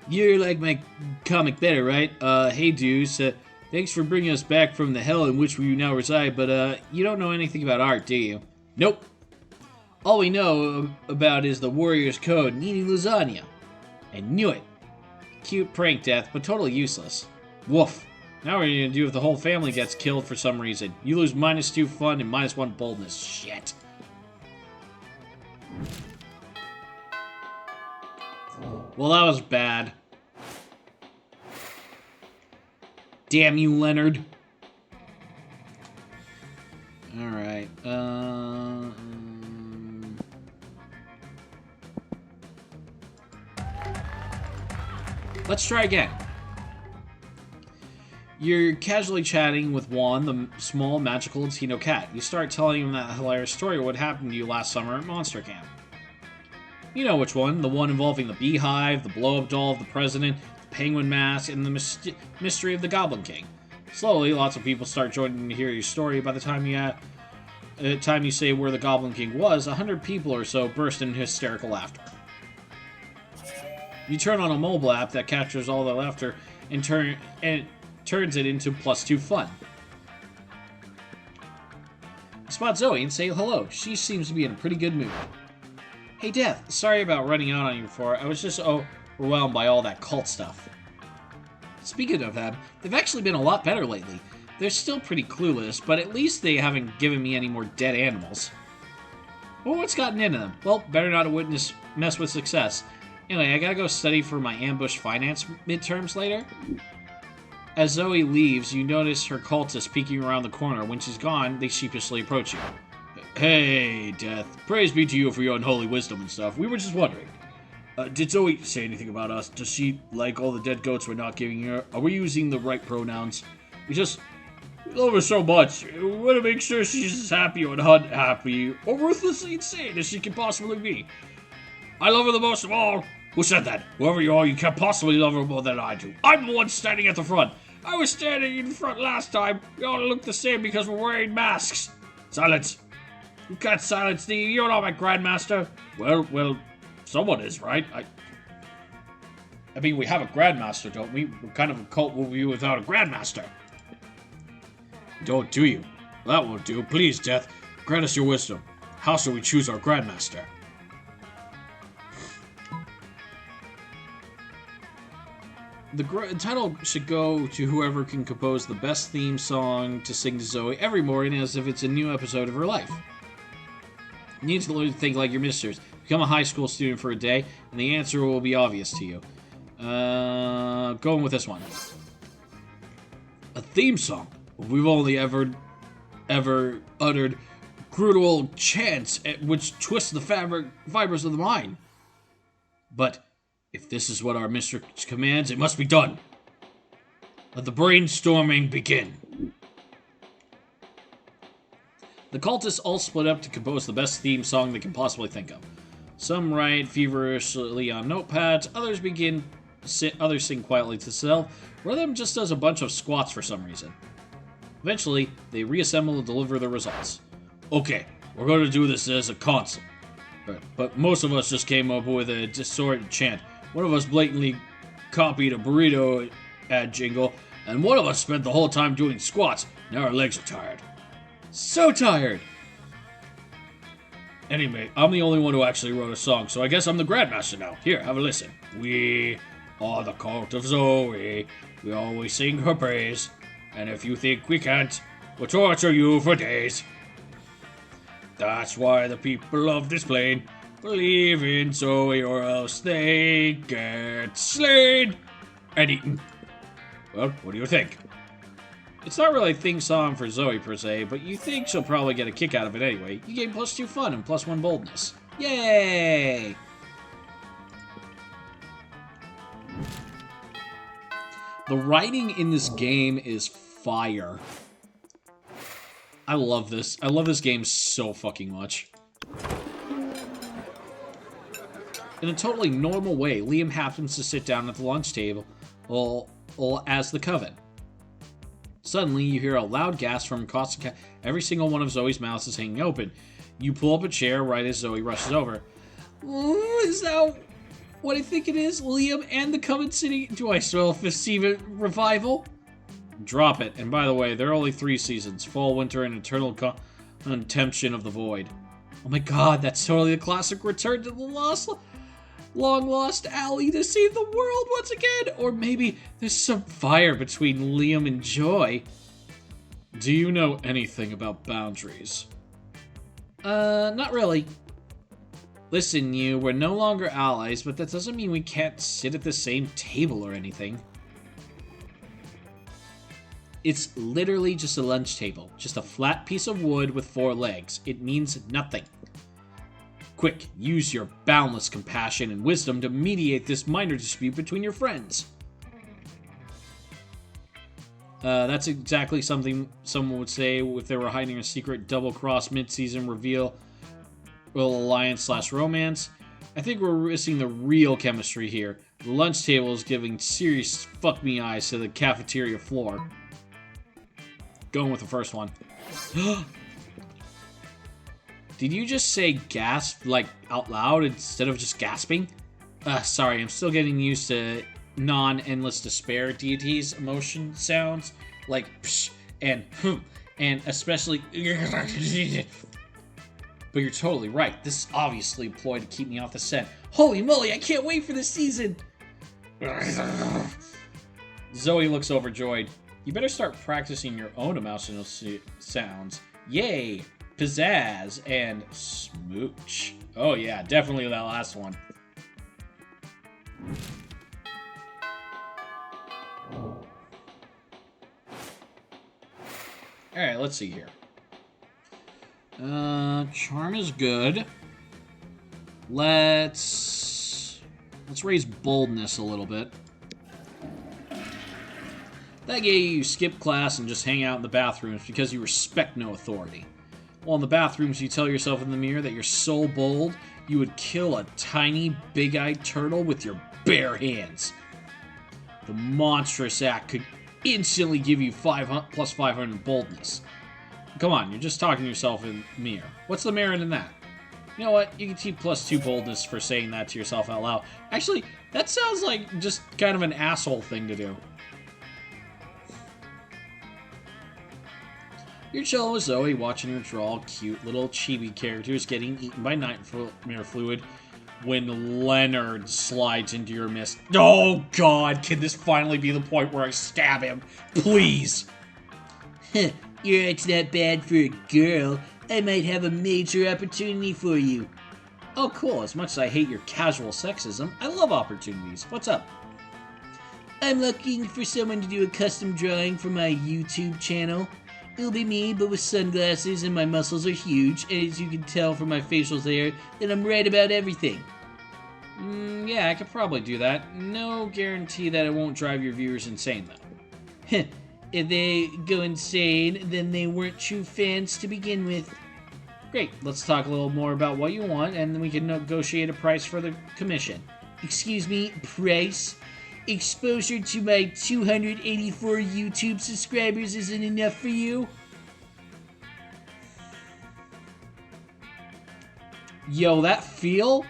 [SPEAKER 1] You like my comic better, right? Hey, Deuce. Thanks for bringing us back from the hell in which we now reside, but, you don't know anything about art, do you? Nope. All we know about is the Warrior's Code and eating lasagna. I knew it. Cute prank, Death, but totally useless. Woof. Now what are you gonna do if the whole family gets killed for some reason? You lose -2 fun and -1 boldness. Shit. Well, that was bad. Damn you, Leonard. Alright, let's try again. You're casually chatting with Juan, the small, magical Latino cat. You start telling him that hilarious story of what happened to you last summer at Monster Camp. You know which one, the one involving the beehive, the blow-up doll of the president, the penguin mask, and the mystery of the Goblin King. Slowly, lots of people start joining to hear your story. By the time you say where the Goblin King was, 100 people or so burst into hysterical laughter. You turn on a mobile app that captures all the laughter and turns it into +2 fun. You spot Zoe and say hello. She seems to be in a pretty good mood. Hey, Death, sorry about running out on you before. I was just overwhelmed by all that cult stuff. Speaking of them, they've actually been a lot better lately. They're still pretty clueless, but at least they haven't given me any more dead animals. Well, what's gotten into them? Well, better not mess with success. Anyway, I gotta go study for my ambush finance midterms later. As Zoe leaves, you notice her cultists peeking around the corner. When she's gone, they sheepishly approach you. Hey, Death. Praise be to you for your unholy wisdom and stuff. We were just wondering. Did Zoe say anything about us? Does she like all the dead goats we're not giving her? Are we using the right pronouns? We love her so much. We want to make sure she's as happy or unhappy or ruthlessly insane as she can possibly be. I love her the most of all. Who said that? Whoever you are, you can't possibly love her more than I do. I'm the one standing at the front. I was standing in front last time. We all look the same because we're wearing masks. Silence. You can't silence me. You're not my Grandmaster. Well, someone is, right? I mean, we have a Grandmaster, don't we? We're kind of a cult movie without a Grandmaster. Don't, do you? That won't do. Please, Death, grant us your wisdom. How shall we choose our Grandmaster? The title should go to whoever can compose the best theme song to sing to Zoe every morning as if it's a new episode of her life. You need to learn to think like your misters. Become a high school student for a day, and the answer will be obvious to you. Going with this one. A theme song? We've only ever uttered brutal chants which twist the fibers of the mind. But if this is what our mistress commands, it must be done. Let the brainstorming begin. The cultists all split up to compose the best theme song they can possibly think of. Some write feverishly on notepads, others sing quietly to themselves, one of them just does a bunch of squats for some reason. Eventually, they reassemble and deliver the results. Okay, we're going to do this as a concert. But most of us just came up with a distorted chant. One of us blatantly copied a burrito ad jingle, and one of us spent the whole time doing squats. Now our legs are tired. So tired! Anyway, I'm the only one who actually wrote a song, so I guess I'm the Grandmaster now. Here, have a listen. We are the cult of Zoe. We always sing her praise. And if you think we can't, we'll torture you for days. That's why the people of this plane believe in Zoe or else they get slain and eaten. Well, what do you think? It's not really a theme song for Zoe per se, but you think she'll probably get a kick out of it anyway. You gain +2 fun and +1 boldness. Yay! The writing in this game is fire. I love this. I love this game so fucking much. In a totally normal way, Liam happens to sit down at the lunch table as the Coven. Suddenly, you hear a loud gasp from across the every single one of Zoe's mouths is hanging open. You pull up a chair right as Zoe rushes over. what I think it is, Liam and the Coven City. Do I smell a festive revival? Drop it. And by the way, there are only 3 seasons: fall, winter, and eternal contemption of the void. Oh my god, that's totally the classic return to the long-lost alley to save the world once again. Or maybe there's some fire between Liam and Joy. Do you know anything about boundaries? Not really. Listen, we're no longer allies, but that doesn't mean we can't sit at the same table or anything. It's literally just a lunch table. Just a flat piece of wood with 4 legs. It means nothing. Quick, use your boundless compassion and wisdom to mediate this minor dispute between your friends. That's exactly something someone would say if they were hiding a secret double-cross mid-season reveal alliance/romance. I think we're missing the real chemistry here. The lunch table is giving serious fuck-me eyes to the cafeteria floor. Going with the first one. Did you just say gasp, like, out loud instead of just gasping? Sorry, I'm still getting used to non-endless despair deities emotion sounds, like psh and hm, and especially but you're totally right. This is obviously employed to keep me off the set. Holy moly, I can't wait for this season! Zoe looks overjoyed. You better start practicing your own emotional sounds. Yay! Pizzazz and smooch. Oh yeah, definitely that last one. Alright, let's see here. Charm is good. Let's raise boldness a little bit. That gave you skip class and just hang out in the bathrooms because you respect no authority. While in the bathrooms, you tell yourself in the mirror that you're so bold, you would kill a tiny, big-eyed turtle with your bare hands. The monstrous act could instantly give you plus 500 boldness. Come on, you're just talking to yourself in the mirror. What's the merit in that? You know what? You can keep plus 2 boldness for saying that to yourself out loud. Actually, that sounds like just kind of an asshole thing to do. You're chilling with Zoe, watching her draw cute little chibi characters getting eaten by nightmare fluid when Leonard slides into your midst. Oh god, can this finally be the point where I stab him? Please!
[SPEAKER 2] Your art's not bad for a girl. I might have a major opportunity for you.
[SPEAKER 1] Oh cool, as much as I hate your casual sexism, I love opportunities. What's up?
[SPEAKER 2] I'm looking for someone to do a custom drawing for my YouTube channel. It'll be me, but with sunglasses, and my muscles are huge, and as you can tell from my facials there, that I'm right about everything.
[SPEAKER 1] Yeah, I could probably do that. No guarantee that it won't drive your viewers insane, though.
[SPEAKER 2] If they go insane, then they weren't true fans to begin with.
[SPEAKER 1] Great, let's talk a little more about what you want, and then we can negotiate a price for the commission.
[SPEAKER 2] Excuse me, price? Exposure to my 284 YouTube subscribers isn't enough for you?
[SPEAKER 1] Yo, that feel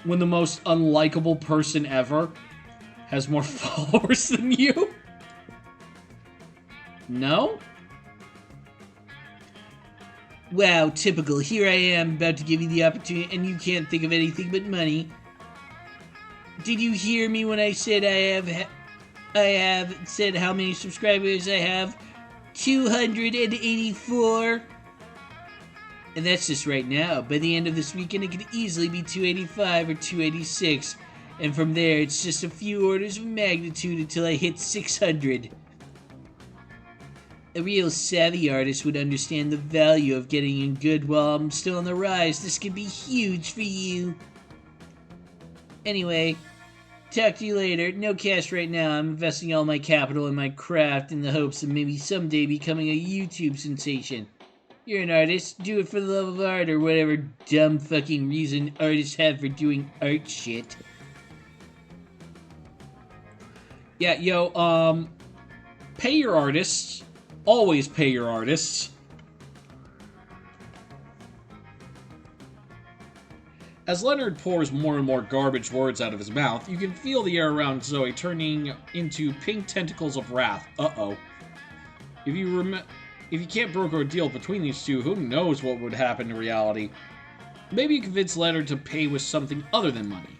[SPEAKER 1] when the most unlikable person ever has more followers than you? No?
[SPEAKER 2] Wow, typical. Here I am about to give you the opportunity and you can't think of anything but money. Did you hear me when I said I have said how many subscribers I have? 284. And that's just right now. By the end of this weekend, it could easily be 285 or 286. And from there, it's just a few orders of magnitude until I hit 600. A real savvy artist would understand the value of getting in good while I'm still on the rise. This could be huge for you. Anyway, talk to you later. No cash right now. I'm investing all my capital in my craft in the hopes of maybe someday becoming a YouTube sensation. You're an artist. Do it for the love of art or whatever dumb fucking reason artists have for doing art shit.
[SPEAKER 1] Yeah, yo, pay your artists. Always pay your artists. As Leonard pours more and more garbage words out of his mouth, you can feel the air around Zoe turning into pink tentacles of wrath. Uh-oh. If you can't broker a deal between these two, who knows what would happen in reality? Maybe you convince Leonard to pay with something other than money.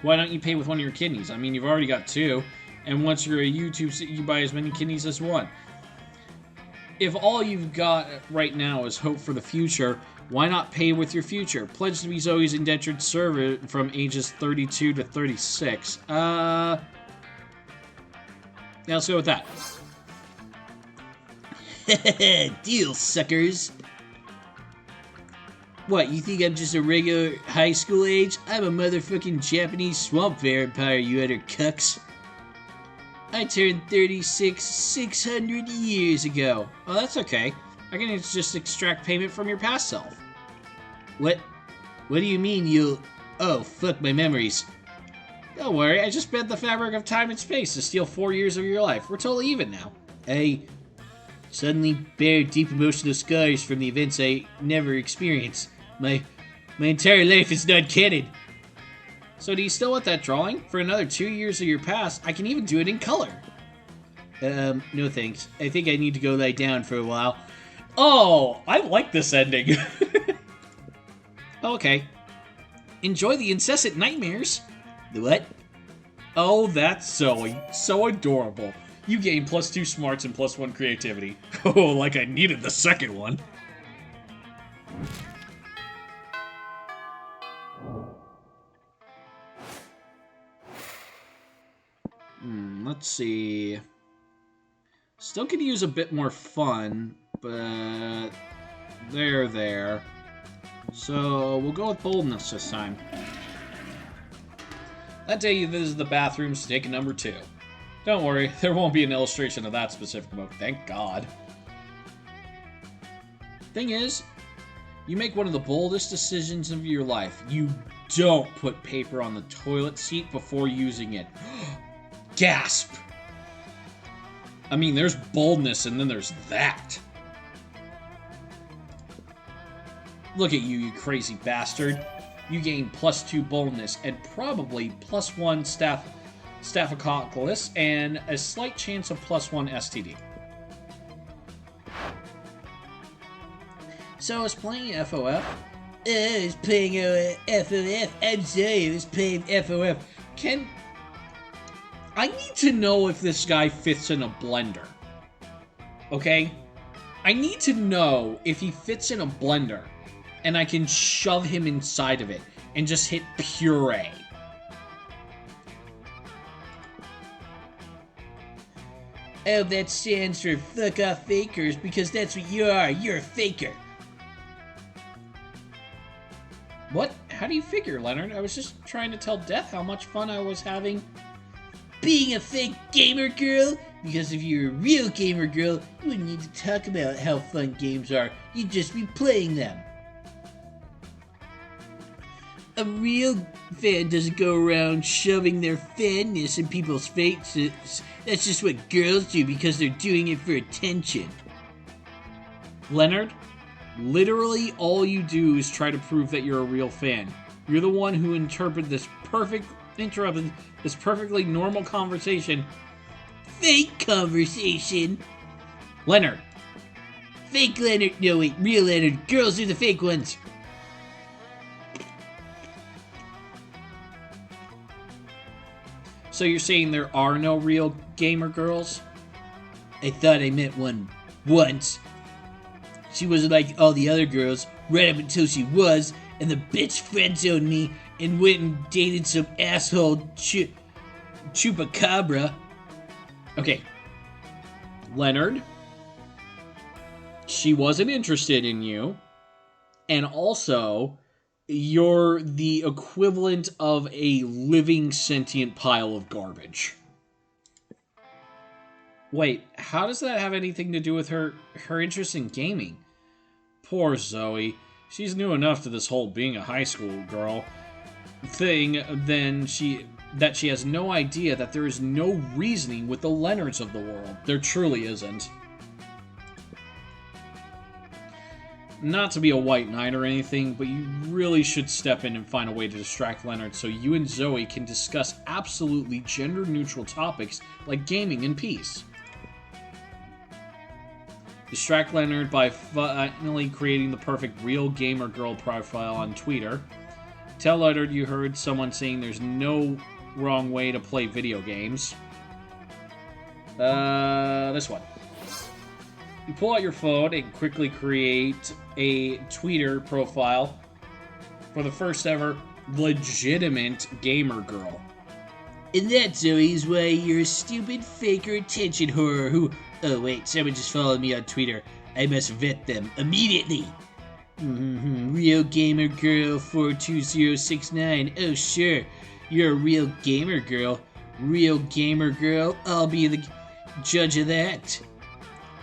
[SPEAKER 1] Why don't you pay with one of your kidneys? I mean, you've already got two, and once you're a YouTube, you buy as many kidneys as one. If all you've got right now is hope for the future, why not pay with your future? Pledge to be Zoe's indentured servant from ages 32 to 36. Yeah, let's go with that.
[SPEAKER 2] Deal, suckers. What, you think I'm just a regular high school age? I'm a motherfucking Japanese swamp vampire, you utter cucks. I turned 36 600 years ago.
[SPEAKER 1] Oh, that's okay. I can just extract payment from your past self.
[SPEAKER 2] What? What do you mean you'll... Oh, fuck my memories.
[SPEAKER 1] Don't worry, I just bent the fabric of time and space to steal 4 years of your life. We're totally even now.
[SPEAKER 2] I suddenly bear deep emotional scars from the events I never experienced. My entire life is not canon.
[SPEAKER 1] So do you still want that drawing? For another 2 years of your past, I can even do it in color.
[SPEAKER 2] No thanks. I think I need to go lie down for a while.
[SPEAKER 1] Oh, I like this ending. Okay. Enjoy the incessant nightmares.
[SPEAKER 2] The what?
[SPEAKER 1] Oh, that's Zoe. So adorable. You gain +2 smarts and +1 creativity. Oh, like I needed the second one. Let's see. Still could use a bit more fun, but they're there. So we'll go with boldness this time. That day you visit the bathrooms to take a number 2. Don't worry, there won't be an illustration of that specific book, thank God. Thing is, you make one of the boldest decisions of your life. You don't put paper on the toilet seat before using it. Gasp! I mean, there's boldness and then there's that. Look at you, you crazy bastard. You gain +2 boldness and probably +1 staphylococcus and a slight chance of +1 STD.
[SPEAKER 2] So I was playing FOF. I was playing FOF. I'm sorry, I was playing FOF.
[SPEAKER 1] I need to know if this guy fits in a blender. Okay? I need to know if he fits in a blender and I can shove him inside of it and just hit puree.
[SPEAKER 2] Oh, that stands for fuck off fakers, because that's what you are. You're a faker.
[SPEAKER 1] What? How do you figure, Leonard? I was just trying to tell Death how much fun I was having
[SPEAKER 2] being a fake gamer girl. Because if you're a real gamer girl, you wouldn't need to talk about how fun games are. You'd just be playing them. A real fan doesn't go around shoving their fanness in people's faces. That's just what girls do because they're doing it for attention.
[SPEAKER 1] Leonard, literally all you do is try to prove that you're a real fan. You're the one who interrupted this perfectly normal conversation.
[SPEAKER 2] Fake conversation?
[SPEAKER 1] Leonard.
[SPEAKER 2] Fake Leonard. No, wait, real Leonard. Girls are the fake ones.
[SPEAKER 1] So you're saying there are no real gamer girls?
[SPEAKER 2] I thought I met one once. She wasn't like all the other girls, right up until she was, and the bitch friend-zoned me and went and dated some asshole chupacabra.
[SPEAKER 1] Okay. Leonard, she wasn't interested in you, and also, you're the equivalent of a living sentient pile of garbage. Wait, how does that have anything to do with her interest in gaming? Poor Zoe. She's new enough to this whole being a high school girl thing, that she has no idea that there is no reasoning with the Leonards of the world. There truly isn't. not to be a white knight or anything, but you really should step in and find a way to distract Leonard so you and Zoe can discuss absolutely gender-neutral topics like gaming and peace. Distract Leonard by finally creating the perfect real gamer girl profile on Twitter. Tell Leonard you heard someone saying there's no wrong way to play video games. This one. You pull out your phone and quickly create a Twitter profile for the first ever legitimate gamer girl.
[SPEAKER 2] And that, Zoe, is why you're a stupid faker attention whore who... Oh, wait, someone just followed me on Twitter. I must vet them immediately. Real Gamer Girl 42069. Oh, sure. You're a real gamer girl. Real gamer girl. I'll be the judge of that.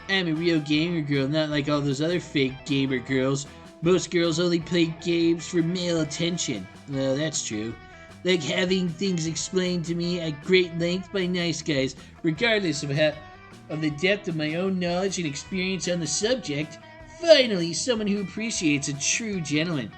[SPEAKER 2] I'm a real gamer girl, not like all those other fake gamer girls. Most girls only play games for male attention. Well, that's true. Like having things explained to me at great length by nice guys, regardless of the depth of my own knowledge and experience on the subject. Finally, someone who appreciates a true gentleman.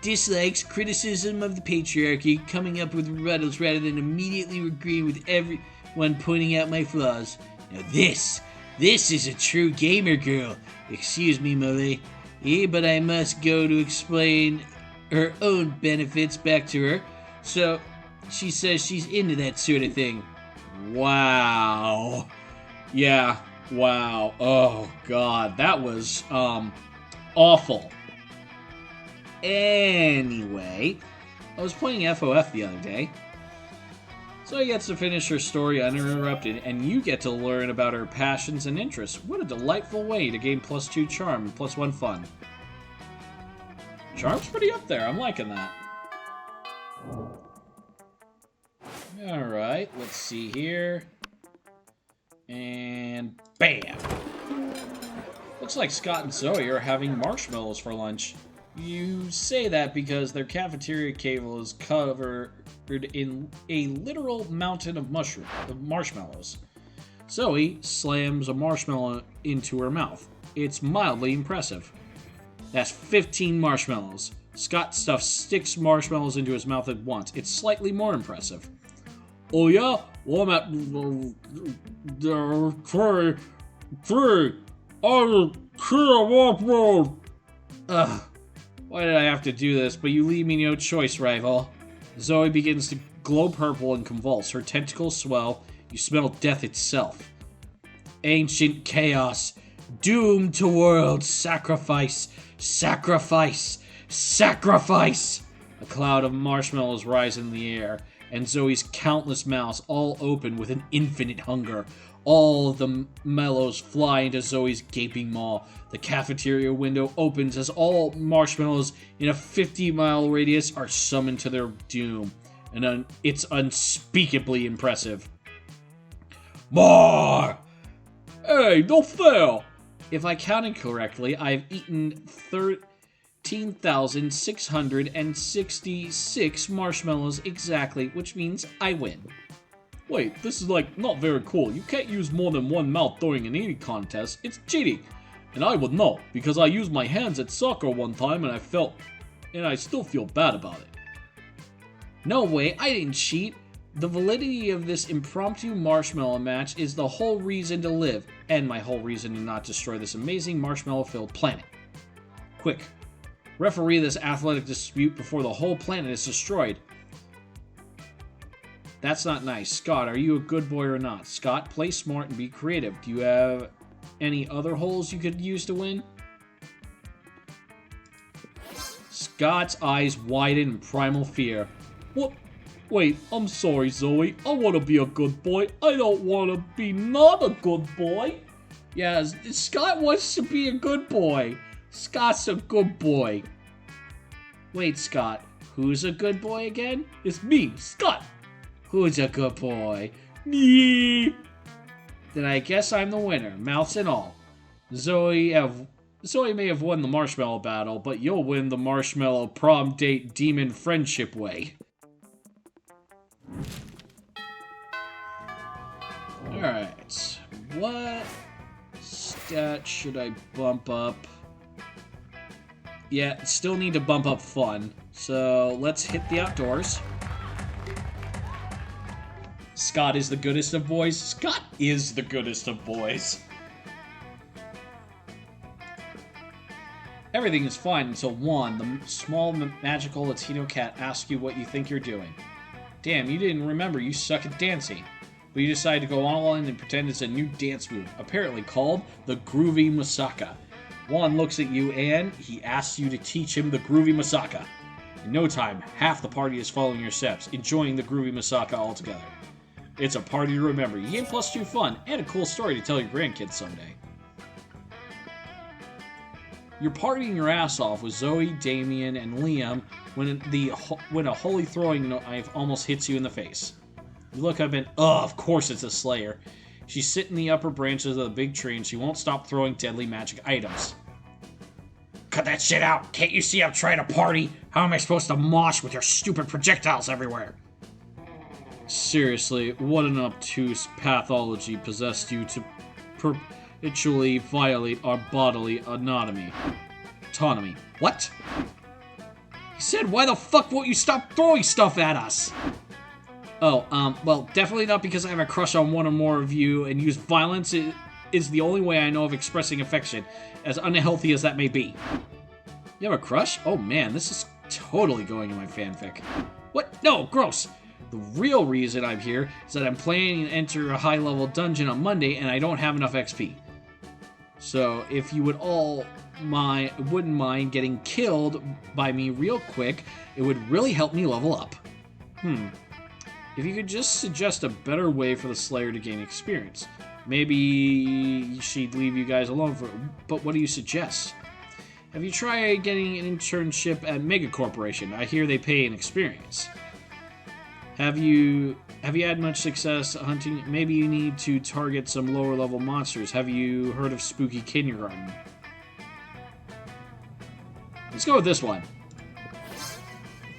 [SPEAKER 2] Dislikes, criticism of the patriarchy, coming up with rebuttals rather than immediately agreeing with everyone pointing out my flaws. Now this is a true gamer girl. Excuse me, Molly. Yeah, but I must go to explain her own benefits back to her. So, she says she's into that sort of thing.
[SPEAKER 1] Wow. Yeah, wow. Oh, God. That was, awful. Anyway, I was playing FOF the other day. Zoe gets to finish her story uninterrupted, and you get to learn about her passions and interests. What a delightful way to gain +2 charm and +1 fun. Charm's pretty up there. I'm liking that. Alright, let's see here. And bam! Looks like Scott and Zoe are having marshmallows for lunch. You say that because their cafeteria table is covered in a literal mountain of marshmallows. Zoe slams a marshmallow into her mouth. It's mildly impressive. That's 15 marshmallows. Scott stuffs 6 marshmallows into his mouth at once. It's slightly more impressive. Oh yeah? Well, I'm at... Ugh. Why did I have to do this? But you leave me no choice, rival. Zoe begins to glow purple and convulse. Her tentacles swell. You smell death itself. Ancient chaos. Doomed to world. Sacrifice. Sacrifice. Sacrifice! A cloud of marshmallows rise in the air, and Zoe's countless mouths all open with an infinite hunger. All of the mellows fly into Zoe's gaping maw. The cafeteria window opens as all marshmallows in a 50-mile radius are summoned to their doom. And it's unspeakably impressive. More! Hey, no fair! If I counted correctly, I've eaten 13,666 marshmallows exactly, which means I win. Wait, this is not very cool. You can't use more than one mouth during an eating contest. It's cheating. And I would know, because I used my hands at soccer one time and I still feel bad about it. No way, I didn't cheat. The validity of this impromptu marshmallow match is the whole reason to live, and my whole reason to not destroy this amazing marshmallow-filled planet. Quick, referee this athletic dispute before the whole planet is destroyed. That's not nice. Scott, are you a good boy or not? Scott, play smart and be creative. Do you have any other holes you could use to win? Scott's eyes widen in primal fear. What? Wait, I'm sorry, Zoe. I want to be a good boy. I don't want to be not a good boy. Yeah, Scott wants to be a good boy. Scott's a good boy. Wait, Scott, who's a good boy again? It's me, Scott. Who's a good boy? Me. Then I guess I'm the winner, mouths and all. Zoe may have won the marshmallow battle, but you'll win the marshmallow prom date demon friendship way. Alright. What? stat should I bump up? Yeah, still need to bump up fun. So let's hit the outdoors. Scott is the goodest of boys. Scott is the goodest of boys. Everything is fine until 1, the small magical Latino cat asks you what you think you're doing. Damn, you didn't remember you suck at dancing. But you decide to go all in and pretend it's a new dance move, apparently called the Groovy Masaka. Juan looks at you and he asks you to teach him the Groovy Masaka. In no time, half the party is following your steps, enjoying the Groovy Masaka altogether. It's a party to remember. You gain +2 fun and a cool story to tell your grandkids someday. You're partying your ass off with Zoe, Damien, and Liam when a holy throwing knife almost hits you in the face. You look up and, of course it's a Slayer. She's sitting in the upper branches of the big tree and she won't stop throwing deadly magic items. Cut that shit out! Can't you see I'm trying to party? How am I supposed to mosh with your stupid projectiles everywhere? Seriously, what an obtuse pathology possessed you to perpetually violate our bodily autonomy. What? He said, why the fuck won't you stop throwing stuff at us? Oh, well, definitely not because I have a crush on one or more of you, and use violence is the only way I know of expressing affection, as unhealthy as that may be. You have a crush? Oh man, this is totally going in my fanfic. What? No, gross! The real reason I'm here is that I'm planning to enter a high-level dungeon on Monday, and I don't have enough XP. So, if you wouldn't mind getting killed by me real quick, it would really help me level up. If you could just suggest a better way for the Slayer to gain experience. Maybe she'd leave you guys alone but what do you suggest? Have you tried getting an internship at Mega Corporation? I hear they pay in experience. Have you had much success hunting? Maybe you need to target some lower level monsters. Have you heard of Spooky Kindergarten? Let's go with this one.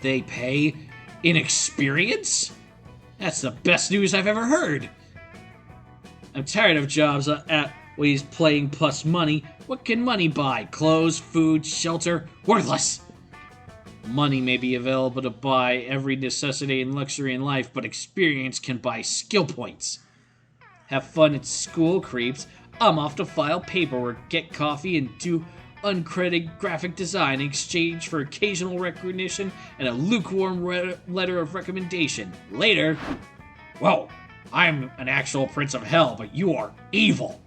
[SPEAKER 1] They pay in experience? That's the best news I've ever heard. I'm tired of jobs at ways playing plus money. What can money buy? Clothes, food, shelter? Worthless! Money may be available to buy every necessity and luxury in life, but experience can buy skill points. Have fun at school, creeps. I'm off to file paperwork, get coffee, and do uncredited graphic design in exchange for occasional recognition and a lukewarm letter of recommendation. Later. Whoa, I'm an actual prince of hell, but you are evil.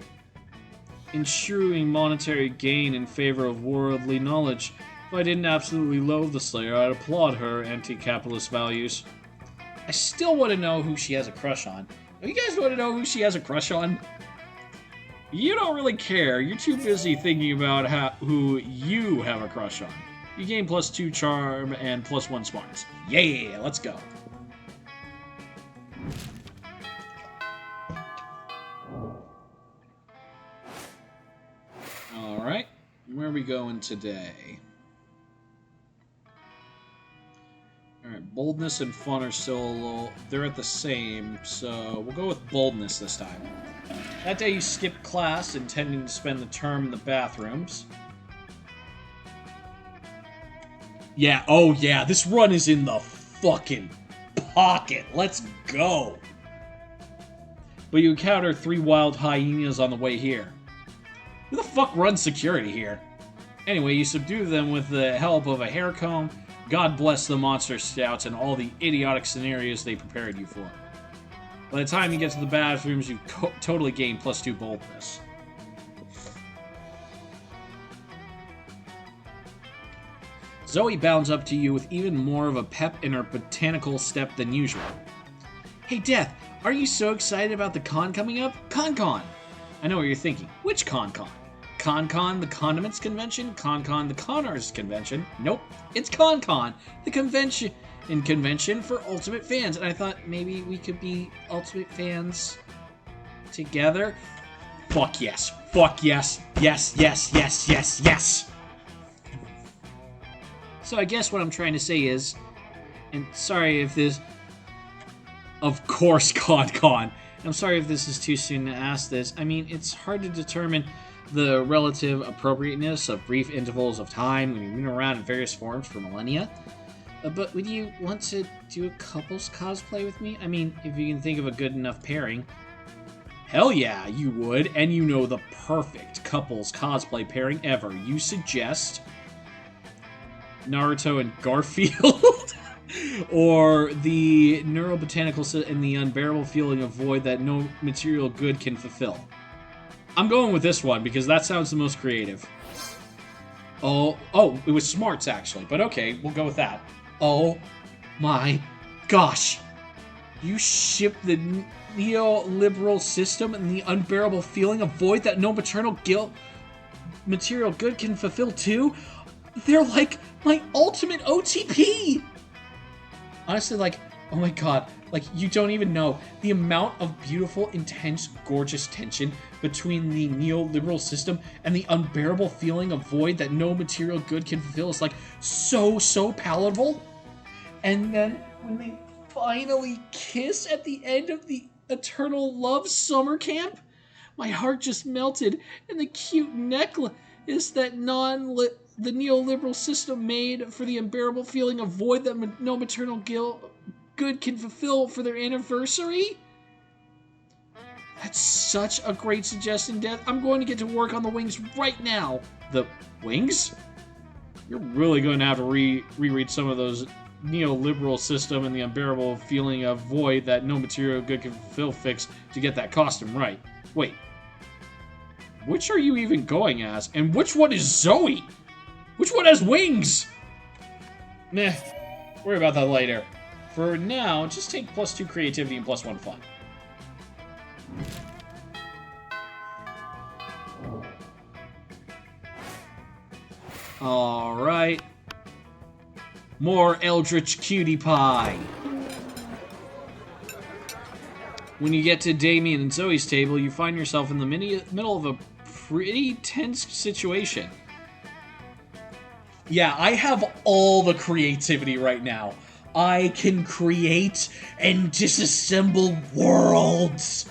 [SPEAKER 1] Ensuring monetary gain in favor of worldly knowledge. If I didn't absolutely loathe the Slayer, I'd applaud her anti-capitalist values. I still want to know who she has a crush on. You guys want to know who she has a crush on? You don't really care. You're too busy thinking about who you have a crush on. You gain +2 charm and +1 smarts. Yeah, let's go. Alright, where are we going today? Alright, boldness and fun are still a little... They're at the same, so we'll go with boldness this time. That day you skipped class, intending to spend the term in the bathrooms. Yeah, oh yeah, this run is in the fucking pocket. Let's go. But you encounter 3 wild hyenas on the way here. Who the fuck runs security here? Anyway, you subdue them with the help of a hair comb. God bless the monster scouts and all the idiotic scenarios they prepared you for. By the time you get to the bathrooms, you totally gain +2 boldness. Zoe bounds up to you with even more of a pep in her botanical step than usual. Hey Death, are you so excited about the con coming up? ConCon! I know what you're thinking. Which ConCon? ConCon, the Condiments Convention? ConCon, the Con Artists Convention? Nope, it's ConCon, the convention for Ultimate fans. And I thought maybe we could be Ultimate fans together. Fuck yes. Fuck yes. Yes, yes, yes, yes, yes. So I guess what I'm trying to say is, and sorry if this... Of course, ConCon. I'm sorry if this is too soon to ask this. I mean, it's hard to determine the relative appropriateness of brief intervals of time when you've been around in various forms for millennia. But would you want to do a couples cosplay with me? I mean, if you can think of a good enough pairing. Hell yeah, you would, and you know the perfect couples cosplay pairing ever. You suggest Naruto and Garfield, or the neurobotanical and the unbearable feeling of void that no material good can fulfill. I'm going with this one because that sounds the most creative. Oh, it was Smarts actually, but okay, we'll go with that. Oh my gosh. You ship the neoliberal system and the unbearable feeling of void that no material good can fulfill too? They're like my ultimate OTP! Honestly, like, oh my god, like, you don't even know the amount of beautiful, intense, gorgeous tension between the neoliberal system and the unbearable feeling of void that no material good can fulfill is, like, so palatable. And then when they finally kiss at the end of the Eternal Love summer camp, my heart just melted, and the cute necklace that the neoliberal system made for the unbearable feeling of void that no maternal good can fulfill for their anniversary? That's such a great suggestion, Death. I'm going to get to work on the wings right now. The wings? You're really going to have to reread some of those neoliberal system and the unbearable feeling of void that no material good can fulfill fix to get that costume right. Wait. Which are you even going as? And which one is Zoe? Which one has wings? Meh. Worry about that later. For now, just take +2 creativity and +1 fun. Alright. More Eldritch Cutie Pie. When you get to Damien and Zoe's table, you find yourself in the middle of a pretty tense situation. Yeah, I have all the creativity right now. I can create and disassemble worlds.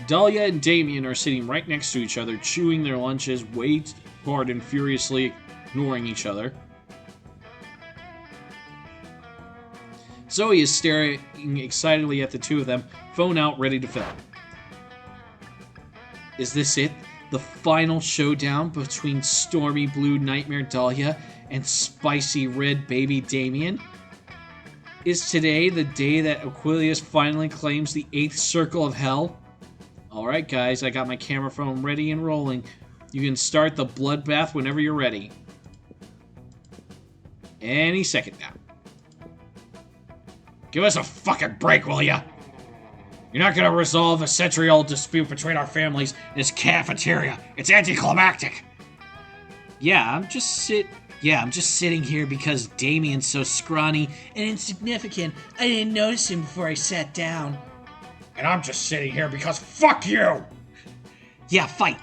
[SPEAKER 1] Dahlia and Damien are sitting right next to each other, chewing their lunches, way hard and furiously ignoring each other. Zoe is staring excitedly at the two of them, phone out, ready to film. Is this it? The final showdown between stormy blue nightmare Dahlia and spicy red baby Damien? Is today the day that Aquilius finally claims the 8th circle of hell? Alright guys, I got my camera phone ready and rolling. You can start the bloodbath whenever you're ready. Any second now. Give us a fucking break, will ya? You're not gonna resolve a century-old dispute between our families in this cafeteria. It's anticlimactic. I'm just sitting here because Damien's so scrawny
[SPEAKER 2] and insignificant. I didn't notice him before I sat down.
[SPEAKER 1] And I'm just sitting here because fuck you!
[SPEAKER 2] Yeah, fight.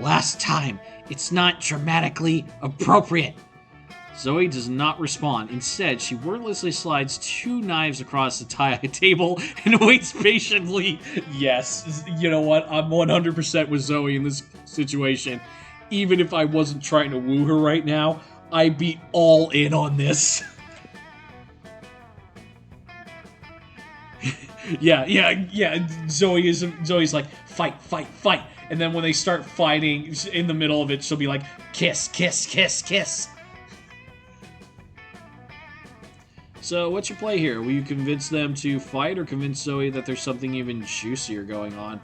[SPEAKER 2] Last time, it's not dramatically appropriate.
[SPEAKER 1] Zoe does not respond. Instead, she wordlessly slides 2 knives across the table and waits patiently. Yes, you know what? I'm 100% with Zoe in this situation. Even if I wasn't trying to woo her right now, I'd be all in on this. Yeah. Zoe's like, fight. And then when they start fighting, in the middle of it, she'll be like, kiss. So, what's your play here? Will you convince them to fight or convince Zoe that there's something even juicier going on?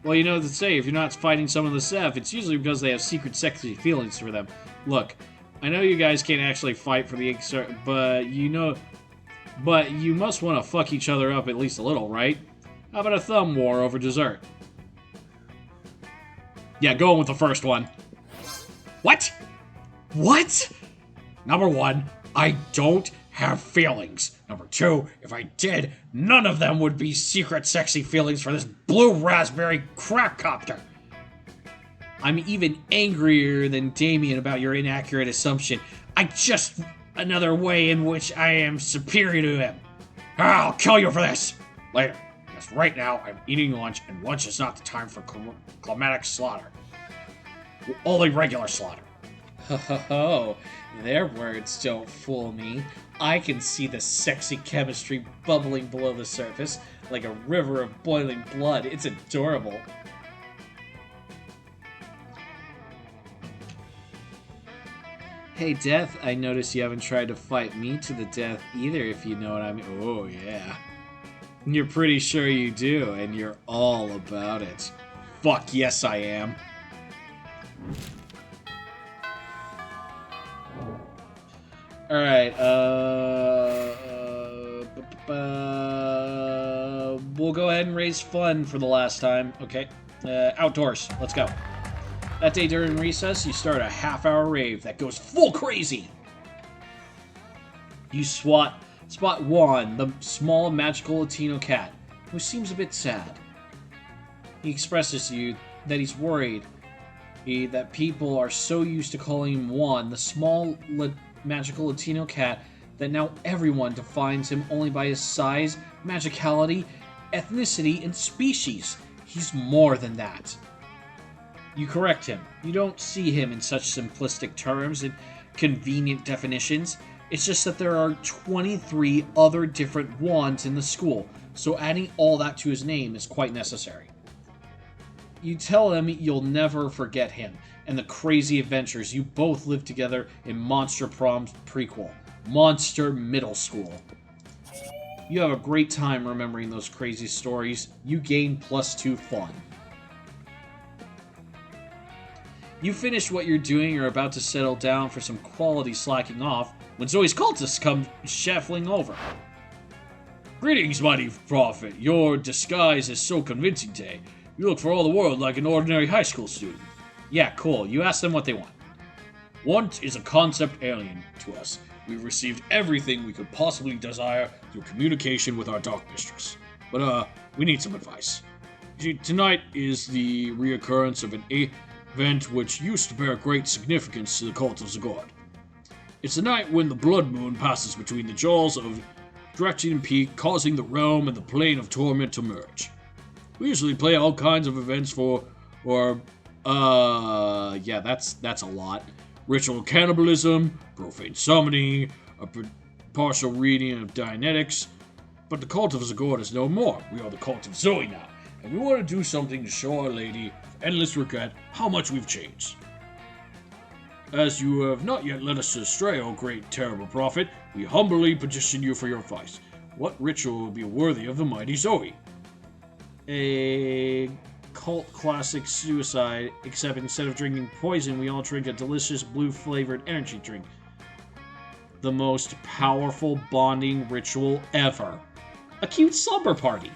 [SPEAKER 1] Well, you know what to say. If you're not fighting someone with a Seth, it's usually because they have secret sexy feelings for them. Look, I know you guys can't actually fight for the but you must want to fuck each other up at least a little, right? How about a thumb war over dessert? Yeah, going with the first one. What? Number 1, I don't have feelings. Number 2, if I did, none of them would be secret sexy feelings for this blue raspberry crack copter. I'm even angrier than Damien about your inaccurate assumption. Another way in which I am superior to him. I'll kill you for this. Later. because right now I'm eating lunch, and lunch is not the time for climatic slaughter. Only regular slaughter.
[SPEAKER 2] Ho ho ho, their words don't fool me. I can see the sexy chemistry bubbling below the surface like a river of boiling blood. It's adorable. Hey, Death, I notice you haven't tried to fight me to the death either, if you know what I mean. Oh, yeah. You're pretty sure you do, and you're all about it.
[SPEAKER 1] Fuck yes, I am.
[SPEAKER 2] Alright, we'll go ahead and raise fun for the last time. Okay, outdoors, let's go. That day during recess, you start a half-hour rave that goes full crazy. You spot Juan, the small magical Latino cat, who seems a bit sad. He expresses to you that he's worried that people are so used to calling him Juan, the small magical Latino cat, that now everyone defines him only by his size, magicality, ethnicity, and species. He's more than that. You correct him. You don't see him in such simplistic terms and convenient definitions. It's just that there are 23 other different Juans in the school, so adding all that to his name is quite necessary. You tell him you'll never forget him and the crazy adventures you both lived together in Monster Prom's prequel, Monster Middle School. You have a great time remembering those crazy stories. You gain +2 fun. You finish what you're doing or are about to settle down for some quality slacking off when Zoe's cultists come shuffling over.
[SPEAKER 1] Greetings, mighty prophet. Your disguise is so convincing today. You look for all the world like an ordinary high school student.
[SPEAKER 2] Yeah, cool. You ask them what they want.
[SPEAKER 1] Want is a concept alien to us. We've received everything we could possibly desire through communication with our dark mistress. But, we need some advice. You see, tonight is the reoccurrence of an event which used to bear great significance to the cult of Zagord. It's the night when the blood moon passes between the jaws of Dretchen Peak, causing the realm and the plane of torment to merge. We usually play all kinds of events yeah, that's a lot. Ritual cannibalism, profane summoning, a partial reading of Dianetics. But the cult of Zagord is no more. We are the cult of Zoe now, and we want to do something to show Our Lady of Endless Regret how much we've changed. As you have not yet led us astray, O great terrible prophet, we humbly petition you for your advice. What ritual will be worthy of the mighty Zoe?
[SPEAKER 2] A cult classic suicide, except instead of drinking poison, we all drink a delicious blue-flavored energy drink. The most powerful bonding ritual ever. A cute slumber party.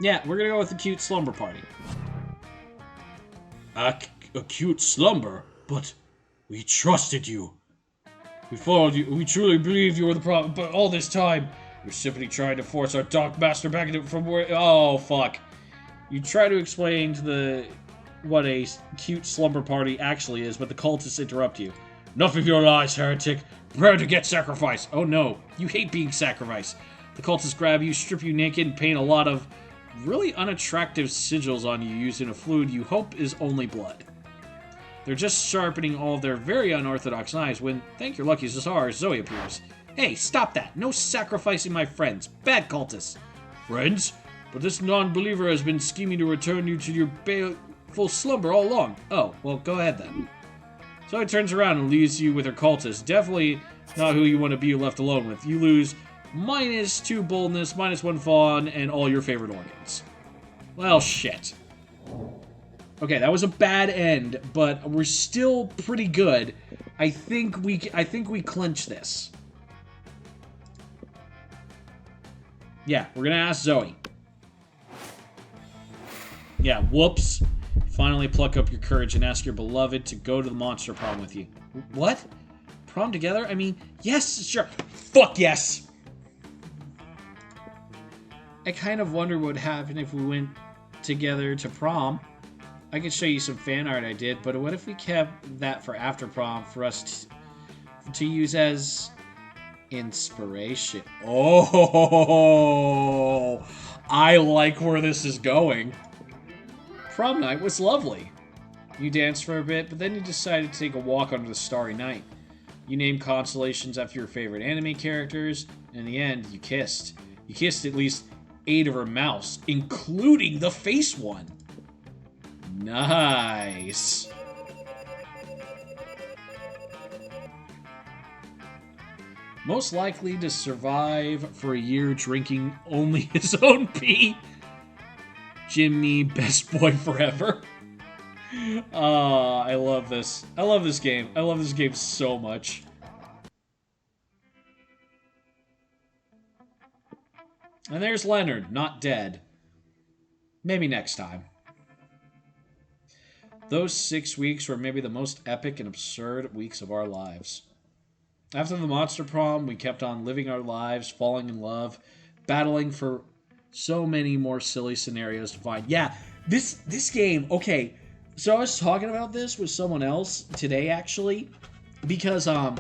[SPEAKER 2] Yeah, we're gonna go with the cute slumber party.
[SPEAKER 1] A cute slumber? But we trusted you. We followed you. We truly believed you were the prophet, but all this time, you're simply trying to force our Dark Master back into from where.
[SPEAKER 2] Oh, fuck. You try to explain to what a cute slumber party actually is, but the cultists interrupt you.
[SPEAKER 1] Enough of your lies, heretic. Prepare to get sacrificed.
[SPEAKER 2] Oh no, you hate being sacrificed. The cultists grab you, strip you naked, and paint a lot of really unattractive sigils on you using a fluid you hope is only blood. They're just sharpening all of their very unorthodox knives when, thank your lucky stars, Zoe appears. Hey, stop that! No sacrificing my friends. Bad cultists.
[SPEAKER 1] Friends? But this non-believer has been scheming to return you to your baleful slumber all along.
[SPEAKER 2] Oh, well, go ahead then. Zoe turns around and leaves you with her cultists. Definitely not who you want to be left alone with. You lose -2 boldness, -1 fun, and all your favorite organs. Well, shit. Okay, that was a bad end, but we're still pretty good. I think we clinch this. Yeah, we're gonna ask Zoe. Yeah, whoops. Finally pluck up your courage and ask your beloved to go to the monster prom with you. What? Prom together? I mean, yes, sure. Fuck yes! I kind of wonder what would happen if we went together to prom. I could show you some fan art I did, but what if we kept that for after prom for
[SPEAKER 1] to use as inspiration. Oh, I like where this is going. Prom night was lovely. You danced for a bit, but then you decided to take a walk under the starry night. You named constellations after your favorite anime characters, and in the end, you kissed. You kissed at least 8 of her mouths, including the face one. Nice. Most likely to survive for a year drinking only his own pee. Jimmy, best boy forever. I love this. I love this game. I love this game so much. And there's Leonard, not dead. Maybe next time. Those 6 weeks were maybe the most epic and absurd weeks of our lives. After the monster prom, we kept on living our lives, falling in love, battling for so many more silly scenarios to find. Yeah, this game, okay. So I was talking about this with someone else today, actually, because I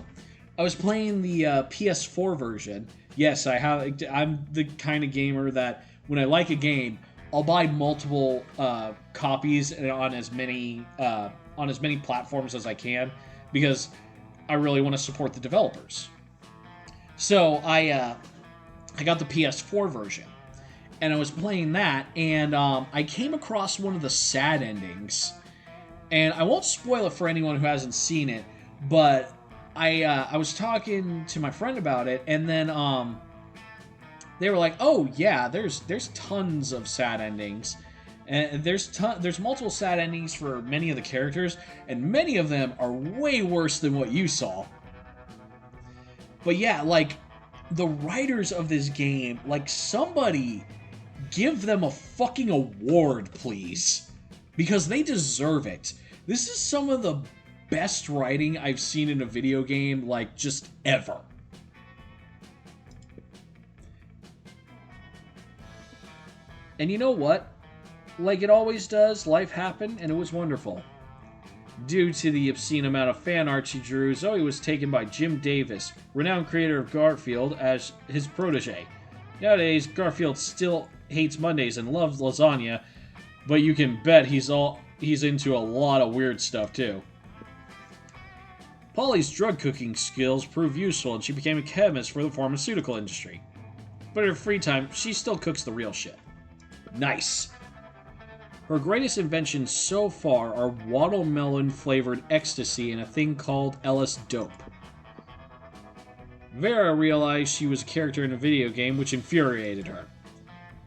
[SPEAKER 1] was playing the PS4 version. Yes, I'm the kind of gamer that when I like a game, I'll buy multiple copies on as many platforms as I can, because I really want to support the developers. So I got the PS4 version, and I was playing that, and I came across one of the sad endings. And I won't spoil it for anyone who hasn't seen it, but I was talking to my friend about it, and then they were like, "Oh yeah, there's tons of sad endings, and there's multiple sad endings for many of the characters, and many of them are way worse than what you saw." But yeah, like the writers of this game, like somebody give them a fucking award, please. Because they deserve it. This is some of the best writing I've seen in a video game, like, just ever. And you know what? Like it always does, life happened, and it was wonderful. Due to the obscene amount of fan art she drew, Zoe was taken by Jim Davis, renowned creator of Garfield, as his protege. Nowadays, Garfield still hates Mondays and loves lasagna, but you can bet he's into a lot of weird stuff too. Polly's drug cooking skills proved useful, and she became a chemist for the pharmaceutical industry. But in her free time, she still cooks the real shit. Nice. Her greatest inventions so far are watermelon-flavored ecstasy and a thing called Ellis Dope. Vera realized she was a character in a video game, which infuriated her.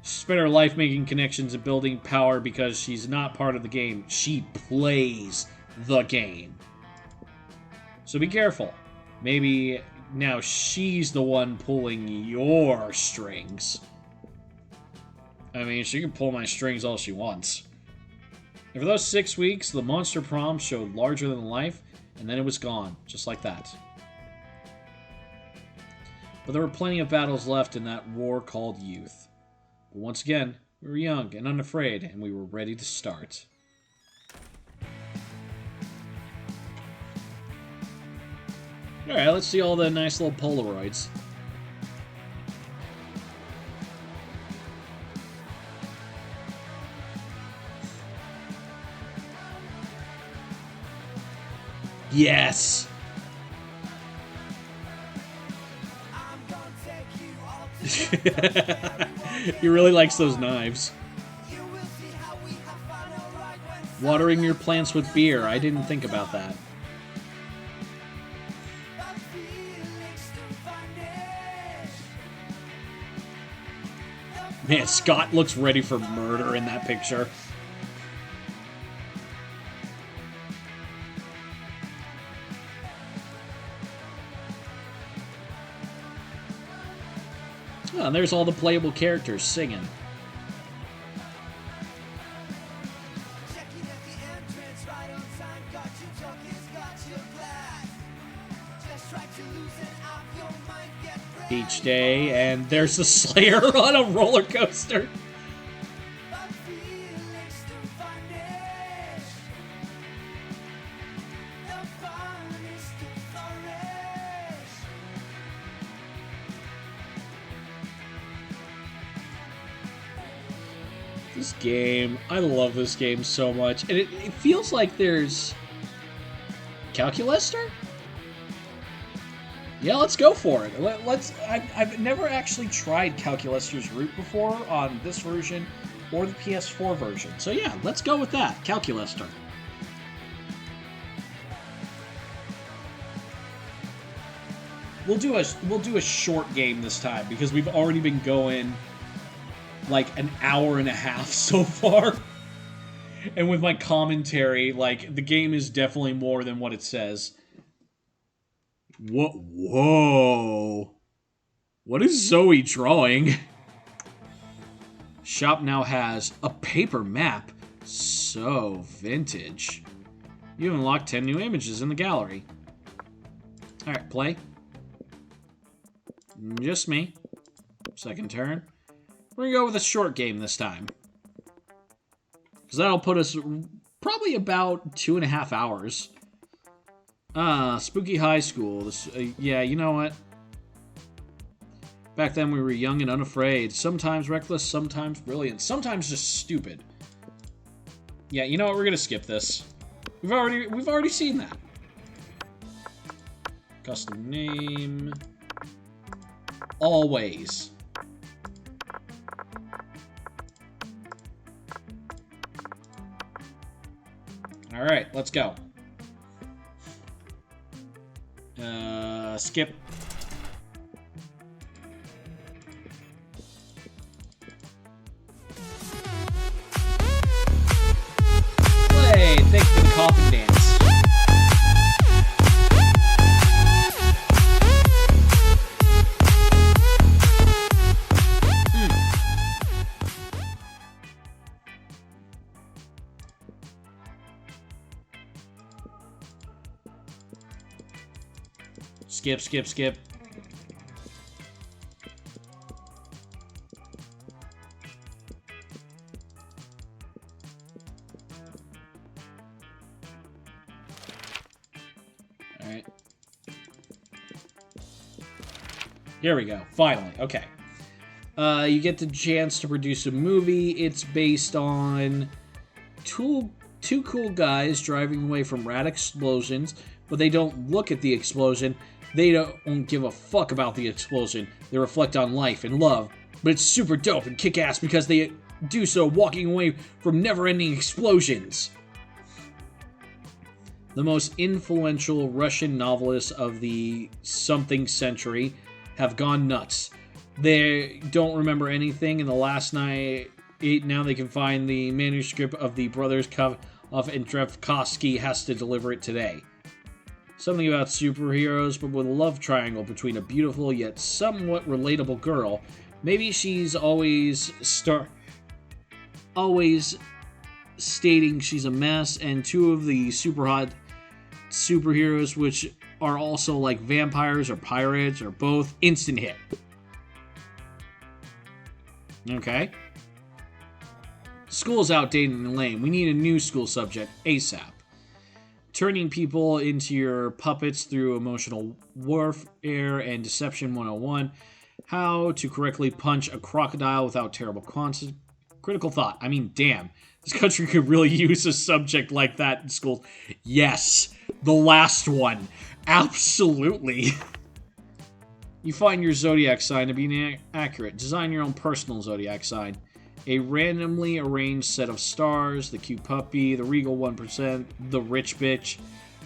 [SPEAKER 1] She spent her life making connections and building power because she's not part of the game. She plays the game. So be careful. Maybe now she's the one pulling your strings. I mean, she can pull my strings all she wants. And for those 6 weeks, the monster prom showed larger than life, and then it was gone, just like that. But there were plenty of battles left in that war called youth. But once again, we were young and unafraid, and we were ready to start. Alright, let's see all the nice little Polaroids. Yes! He really likes those knives. Watering your plants with beer. I didn't think about that. Man, Scott looks ready for murder in that picture. Oh, and there's all the playable characters singing. Each day, and there's a Slayer on a roller coaster. This game, I love this game so much. And it feels like there's... Calculester? Yeah, let's go for it. I've never actually tried Calculester's route before on this version or the PS4 version. So yeah, let's go with that. Calculester. We'll do a short game this time because we've already been going like an hour and a half so far. And with my commentary, like, the game is definitely more than what it says. Whoa. What is Zoe drawing? Shop now has a paper map. So vintage. You unlocked 10 new images in the gallery. Alright, play. Just me. Second turn. We're gonna go with a short game this time. Because that'll put us probably about 2.5 hours. Spooky High School. This, yeah, you know what? Back then we were young and unafraid. Sometimes reckless, sometimes brilliant, sometimes just stupid. Yeah, you know what? We're gonna skip this. We've already seen that. Custom name. Always. Alright, let's go. Skip. Play! Thanks for the coffin dance. Skip, skip, skip. All right. Here we go. Finally. Okay. You get the chance to produce a movie. It's based on two cool guys driving away from rad explosions, but they don't look at the explosion. They don't give a fuck about the explosion. They reflect on life and love. But it's super dope and kick-ass because they do so walking away from never-ending explosions. The most influential Russian novelists of the something century have gone nuts. They don't remember anything, and the last night, now they can find the manuscript of the Brothers Kov and Drevkovsky has to deliver it today. Something about superheroes, but with a love triangle between a beautiful yet somewhat relatable girl. Maybe she's always stating she's a mess, and two of the super hot superheroes, which are also like vampires or pirates or both, instant hit. Okay. School's outdated and lame. We need a new school subject ASAP. Turning people into your puppets through emotional warfare and deception 101. How to correctly punch a crocodile without terrible consequences. Critical thought. I mean, damn. This country could really use a subject like that in school. Yes. The last one. Absolutely. You find your zodiac sign to be accurate. Design your own personal zodiac sign. A randomly arranged set of stars, the cute puppy, the regal 1%, the rich bitch,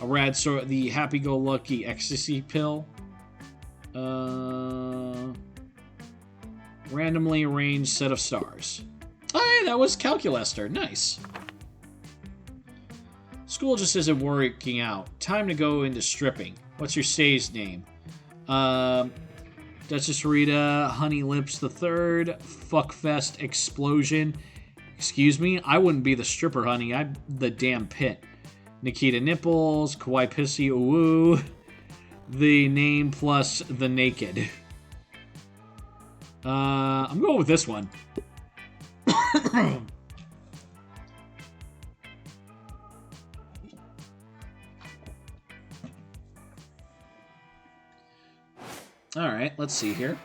[SPEAKER 1] a rad sort, the happy-go-lucky ecstasy pill. Randomly arranged set of stars. Oh, yeah, that was Calculester. Nice. School just isn't working out. Time to go into stripping. What's your stage name? Duchess Rita, Honey Lips the Third, Fuckfest Explosion. Excuse me, I wouldn't be the stripper, honey. I'm the damn pit. Nikita Nipples, Kawaii Pissy Uwu, the name plus the naked. I'm going with this one. Alright, let's see here.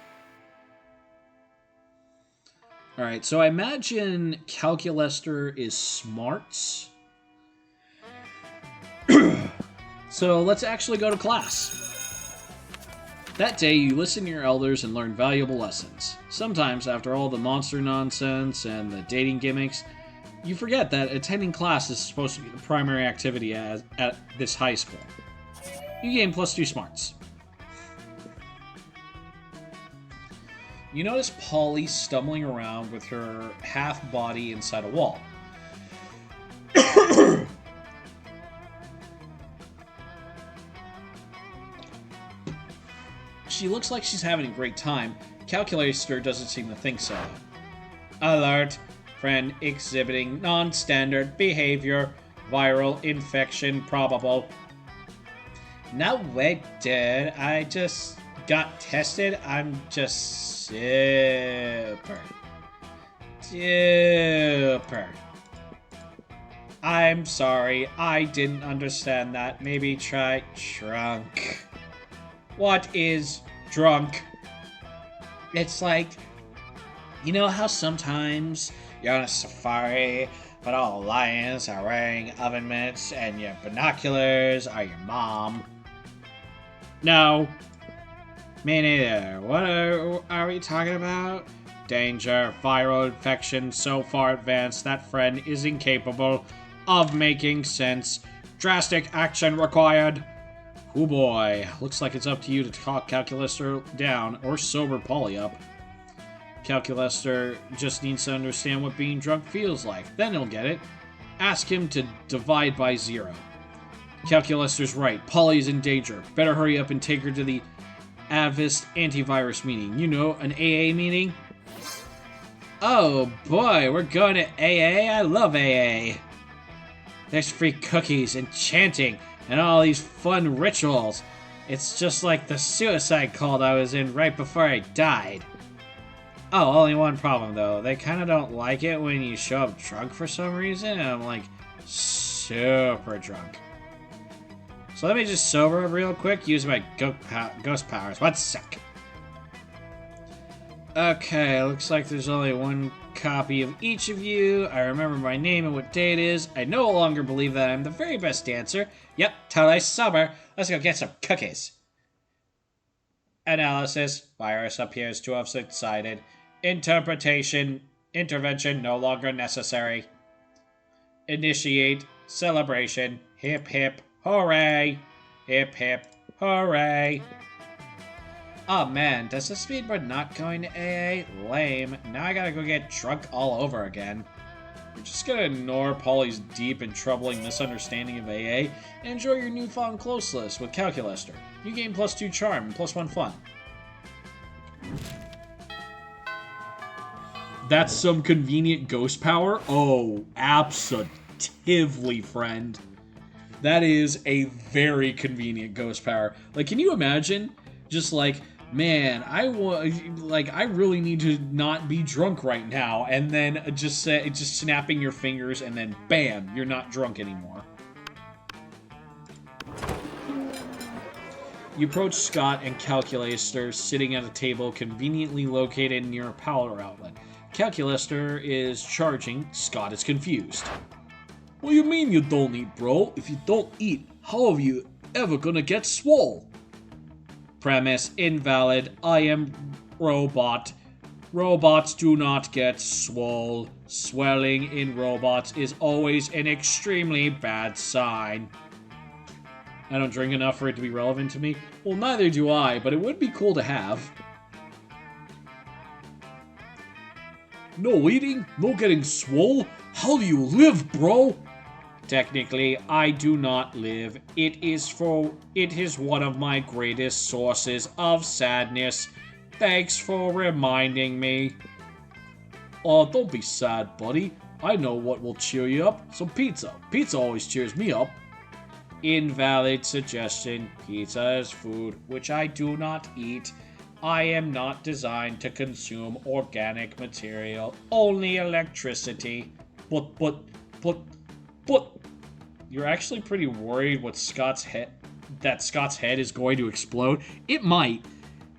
[SPEAKER 1] Alright, so I imagine Calculester is smarts. So let's actually go to class. That day, you listen to your elders and learn valuable lessons. Sometimes, after all the monster nonsense and the dating gimmicks, you forget that attending class is supposed to be the primary activity at this high school. You gain +2 smarts. You notice Polly stumbling around with her half body inside a wall. She looks like she's having a great time. Calculator doesn't seem to think so. Alert! Friend exhibiting non-standard behavior. Viral infection probable. No wait, dude. I just got tested. I'm just super. I'm sorry. I didn't understand that. Maybe try drunk. What is drunk? It's like, you know how sometimes you're on a safari, but all the lions are wearing oven mitts and your binoculars are your mom? No. Me neither. What are we talking about? Danger, viral infection so far advanced that friend is incapable of making sense. Drastic action required. Oh boy, looks like it's up to you to talk Calculester down or sober Polly up. Calculester just needs to understand what being drunk feels like, then he'll get it. Ask him to divide by 0. Calculester's right, Polly's in danger. Better hurry up and take her to the Advist antivirus meeting. You know, an AA meeting? Oh boy, we're going to AA? I love AA. There's free cookies and chanting and all these fun rituals. It's just like the suicide cult I was in right before I died. Oh, only one problem though. They kind of don't like it when you show up drunk for some reason, and I'm like super drunk. So let me just sober up real quick, use my ghost powers. 1 sec. Okay, looks like there's only one copy of each of you. I remember my name and what day it is. I no longer believe that I'm the very best dancer. Yep, totally sober. Let's go get some cookies. Analysis. Virus appears to have subsided. Intervention no longer necessary. Initiate celebration. Hip hip hooray. Hip hip hooray. Oh man, does this mean we're not going to AA? Lame. Now I gotta go get drunk all over again. We're just gonna ignore Polly's deep and troubling misunderstanding of AA and enjoy your newfound closeness with Calculester. You gain +2 charm and +1 fun. That's some convenient ghost power? Oh, absolutely, friend. That is a very convenient ghost power. Like, can you imagine just like, man, I really need to not be drunk right now, and then just snapping your fingers, and then bam, you're not drunk anymore. You approach Scott and Calculester sitting at a table conveniently located near a power outlet. Calculester is charging. Scott is confused. What do you mean you don't eat, bro? If you don't eat, how are you ever gonna get swole? Premise invalid. I am robot. Robots do not get swole. Swelling in robots is always an extremely bad sign. I don't drink enough for it to be relevant to me. Well, neither do I, but it would be cool to have. No eating? No getting swole? How do you live, bro? Technically, I do not live. It is one of my greatest sources of sadness. Thanks for reminding me. Oh, don't be sad, buddy. I know what will cheer you up. Some pizza. Pizza always cheers me up. Invalid suggestion. Pizza is food, which I do not eat. I am not designed to consume organic material, only electricity. But, you're actually pretty worried that Scott's head is going to explode? It might.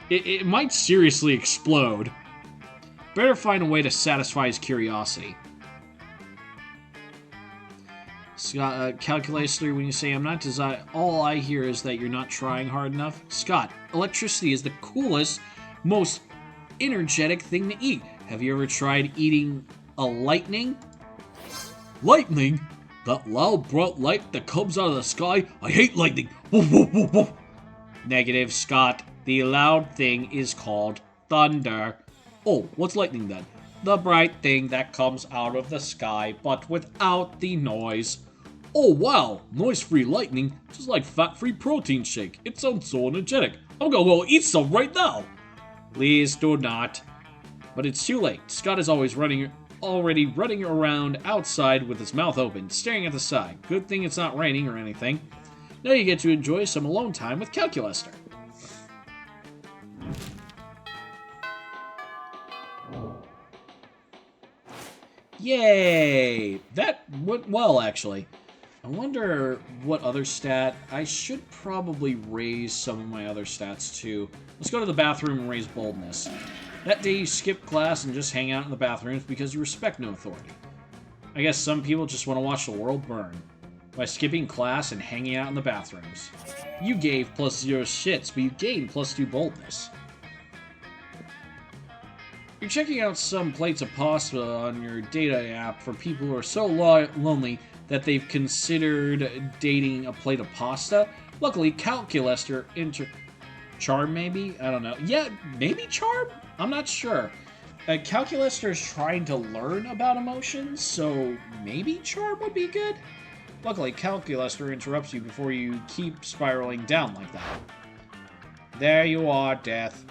[SPEAKER 1] It might seriously explode. Better find a way to satisfy his curiosity. Scott, Calculator, when you say I'm not design, all I hear is that you're not trying hard enough. Scott, electricity is the coolest, most energetic thing to eat. Have you ever tried eating a lightning? Lightning? That loud, bright light that comes out of the sky? I hate lightning. Woof, woof, woof, woof. Negative, Scott. The loud thing is called thunder. Oh, what's lightning then? The bright thing that comes out of the sky, but without the noise. Oh wow, noise-free lightning, just like fat-free protein shake. It sounds so energetic. I'm gonna go eat some right now. Please do not. But it's too late. Scott is already running around outside with his mouth open, staring at the sky. Good thing it's not raining or anything. Now you get to enjoy some alone time with Calculator. Yay! That went well, actually. I wonder what other stat... I should probably raise some of my other stats, too. Let's go to the bathroom and raise boldness. That day you skip class and just hang out in the bathrooms because you respect no authority. I guess some people just want to watch the world burn. By skipping class and hanging out in the bathrooms. You gave +0 shits, but you gained +2 boldness. You're checking out some plates of pasta on your data app for people who are so lonely that they've considered dating a plate of pasta. Luckily, Calculator Charm, maybe? I don't know. Yeah, maybe Charm? I'm not sure. Calculator is trying to learn about emotions, so maybe Charm would be good? Luckily, Calculator interrupts you before you keep spiraling down like that. There you are, Death.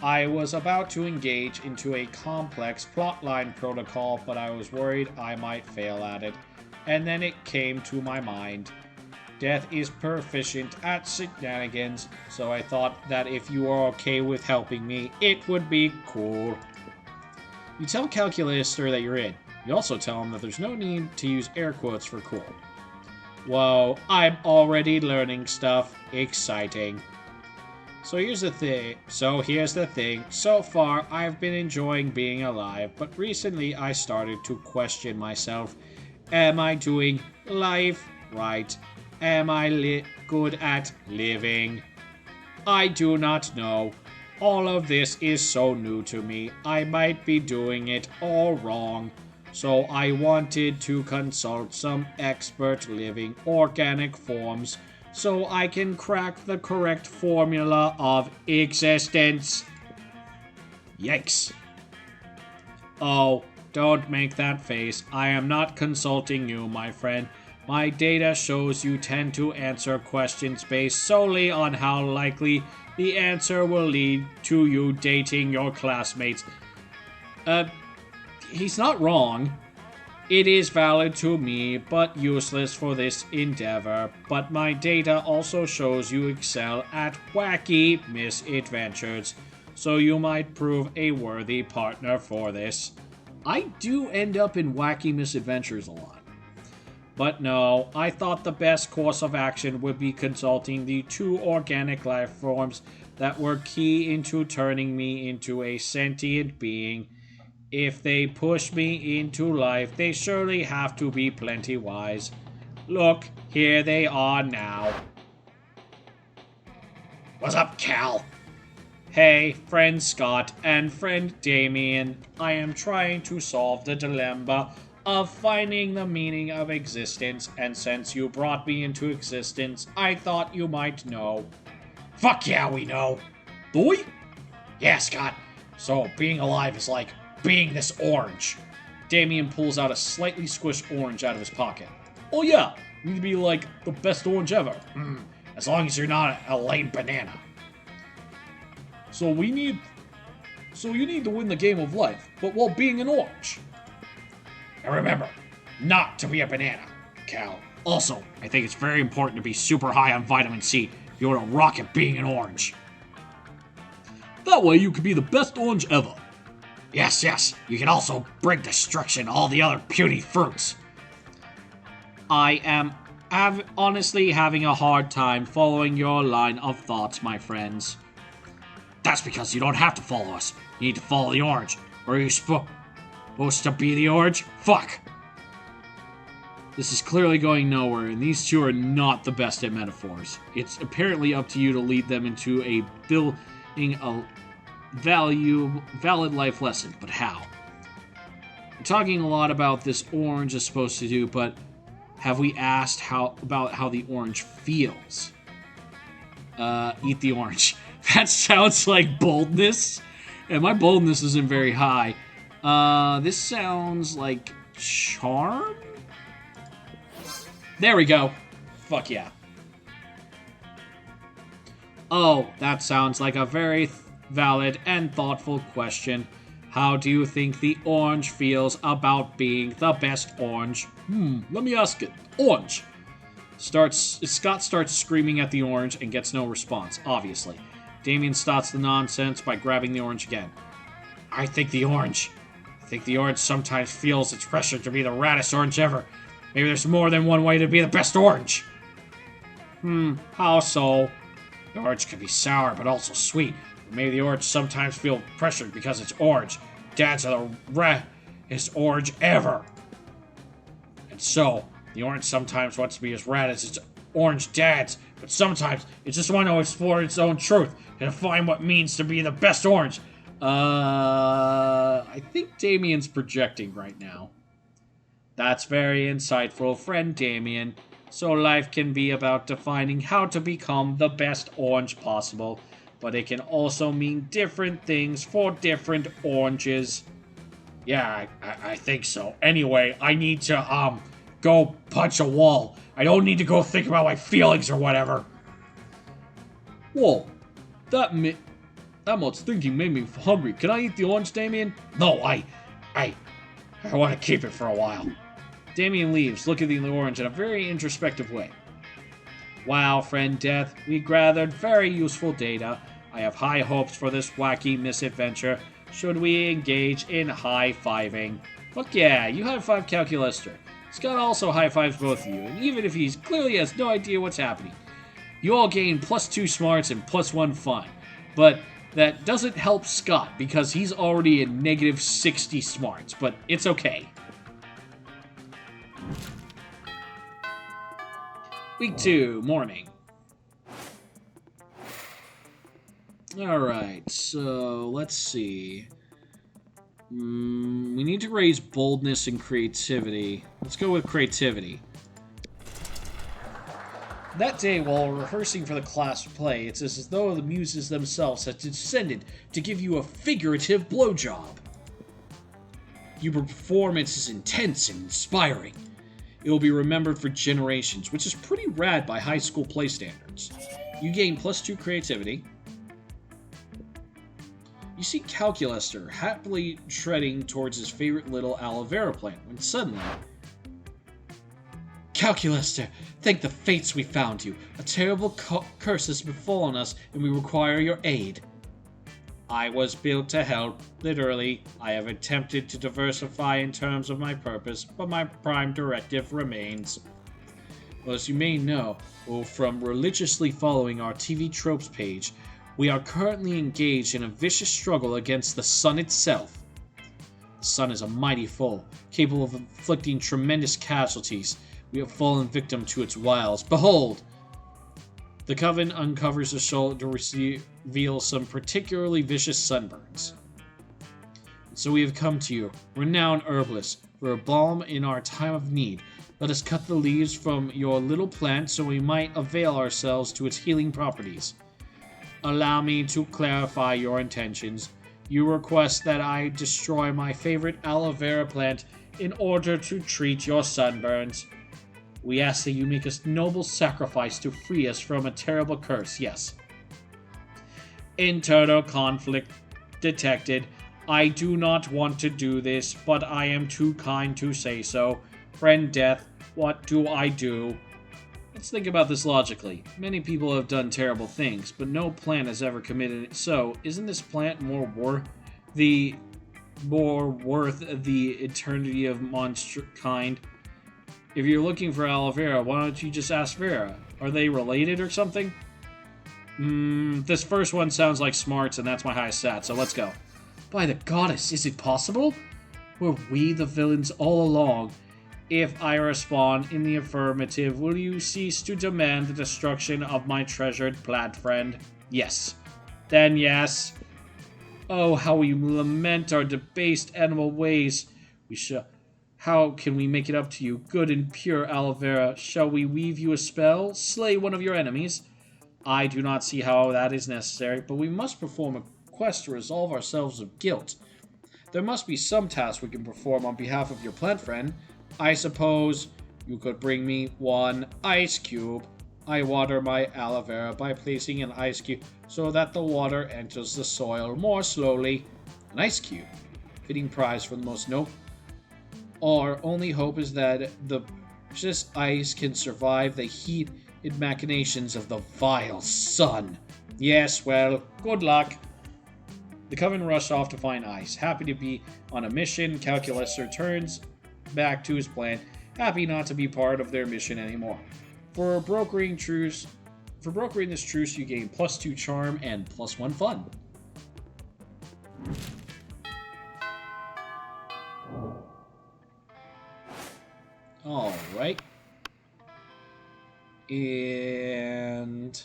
[SPEAKER 1] I was about to engage into a complex plotline protocol, but I was worried I might fail at it. And then it came to my mind. Death is proficient at shenanigans, so I thought that if you are okay with helping me, it would be cool. You tell Calculator that you're in. You also tell him that there's no need to use air quotes for cool. Whoa, I'm already learning stuff. Exciting. So here's the thing. So far, I've been enjoying being alive, but recently I started to question myself. Am I doing life right? Am I good at living? I do not know. All of this is so new to me. I might be doing it all wrong. So I wanted to consult some expert living organic forms so I can crack the correct formula of existence. Yikes. Oh, don't make that face. I am not consulting you, my friend. My data shows you tend to answer questions based solely on how likely the answer will lead to you dating your classmates. He's not wrong. It is valid to me, but useless for this endeavor. But my data also shows you excel at wacky misadventures, so you might prove a worthy partner for this. I do end up in wacky misadventures a lot. But no, I thought the best course of action would be consulting the 2 organic life forms that were key into turning me into a sentient being. If they push me into life, they surely have to be plenty wise. Look, here they are now. What's up, Cal? Hey, friend Scott and friend Damien. I am trying to solve the dilemma of finding the meaning of existence, and since you brought me into existence, I thought you might know. Fuck yeah, we know. Do we? Yeah, Scott. So, being alive is like being this orange. Damien pulls out a slightly squished orange out of his pocket. Oh yeah, you need to be like the best orange ever. As long as you're not a lame banana. So you need to win the game of life, but while being an orange. And remember, not to be a banana, Cal. Also, I think it's very important to be super high on vitamin C if you want to rock at being an orange. That way you can be the best orange ever. Yes, you can also bring destruction to all the other puny fruits. I am honestly having a hard time following your line of thoughts, my friends. That's because you don't have to follow us. You need to follow the orange. Are you supposed to be the orange? Fuck! This is clearly going nowhere, and these two are not the best at metaphors. It's apparently up to you to lead them into building a valid life lesson, but how? We're talking a lot about this orange is supposed to do, but have we asked about how the orange feels? Eat the orange. That sounds like boldness, and my boldness isn't very high. This sounds like charm? There we go. Fuck yeah. Oh, that sounds like a very valid and thoughtful question. How do you think the orange feels about being the best orange? Let me ask it. Orange. Scott starts screaming at the orange and gets no response, obviously. Damien stops the nonsense by grabbing the orange again. I think the orange sometimes feels its pressure to be the raddest orange ever. Maybe there's more than one way to be the best orange. How so? The orange can be sour, but also sweet. Or maybe the orange sometimes feels pressured because it's orange. Dads are the raddest orange ever. And so, the orange sometimes wants to be as rad as its orange dads, but sometimes it just wants to explore its own truth and define what it means to be the best orange. I think Damien's projecting right now. That's very insightful, friend Damien. So life can be about defining how to become the best orange possible, but it can also mean different things for different oranges. Yeah, I think so. Anyway, I need to, go punch a wall. I don't need to go think about my feelings or whatever. Whoa, that much thinking made me hungry. Can I eat the orange, Damien? No, I want to keep it for a while. Damien leaves, looking at the orange in a very introspective way. Wow, friend Death, we gathered very useful data. I have high hopes for this wacky misadventure. Should we engage in high-fiving? Fuck yeah, you high-five Calculester. Scott also high-fives both of you, and even if he clearly has no idea what's happening. You all gain +2 smarts and +1 fun. But that doesn't help Scott, because he's already at -60 smarts, but it's okay. Week 2, morning. Alright, so let's see. We need to raise boldness and creativity. Let's go with creativity. That day, while rehearsing for the class play, it's as though the muses themselves had descended to give you a figurative blowjob. Your performance is intense and inspiring. It will be remembered for generations, which is pretty rad by high school play standards. You gain +2 creativity. You see Calculester happily treading towards his favorite little aloe vera plant when suddenly... Calculester, thank the fates we found you. A terrible curse has befallen us and we require your aid. I was built to help, literally. I have attempted to diversify in terms of my purpose, but my prime directive remains. Well, as you may know, from religiously following our TV Tropes page, we are currently engaged in a vicious struggle against the sun itself. The sun is a mighty foe, capable of inflicting tremendous casualties. We have fallen victim to its wiles. Behold! The Coven uncovers the shoulder to reveal some particularly vicious sunburns. So we have come to you, renowned herbalist, for a balm in our time of need. Let us cut the leaves from your little plant so we might avail ourselves to its healing properties. Allow me to clarify your intentions. You request that I destroy my favorite aloe vera plant in order to treat your sunburns. We ask that you make a noble sacrifice to free us from a terrible curse, yes. Internal conflict detected. I do not want to do this, but I am too kind to say so. Friend Death, what do I do? Let's think about this logically. Many people have done terrible things, but no plant has ever committed it. So, isn't this plant more worth the eternity of monster kind? If you're looking for aloe vera, why don't you just ask Vera? Are they related or something? This first one sounds like smarts, and that's my highest stat, so let's go. By the goddess, is it possible? Were we the villains all along? If I respond in the affirmative, will you cease to demand the destruction of my treasured plaid friend? Yes. Then yes. Oh, how we lament our debased animal ways. How can we make it up to you, good and pure aloe vera? Shall we weave you a spell? Slay one of your enemies? I do not see how that is necessary, but we must perform a quest to resolve ourselves of guilt. There must be some task we can perform on behalf of your plant friend. I suppose you could bring me one ice cube. I water my aloe vera by placing an ice cube so that the water enters the soil more slowly. An ice cube. Fitting prize for the most noble. Our only hope is that the precious ice can survive the heat and machinations of the vile sun. Yes, well, good luck. The Coven rushed off to find ice. Happy to be on a mission, Calculus returns back to his plan, happy not to be part of their mission anymore. For brokering this truce, you gain +2 charm and +1 fun. Alright. And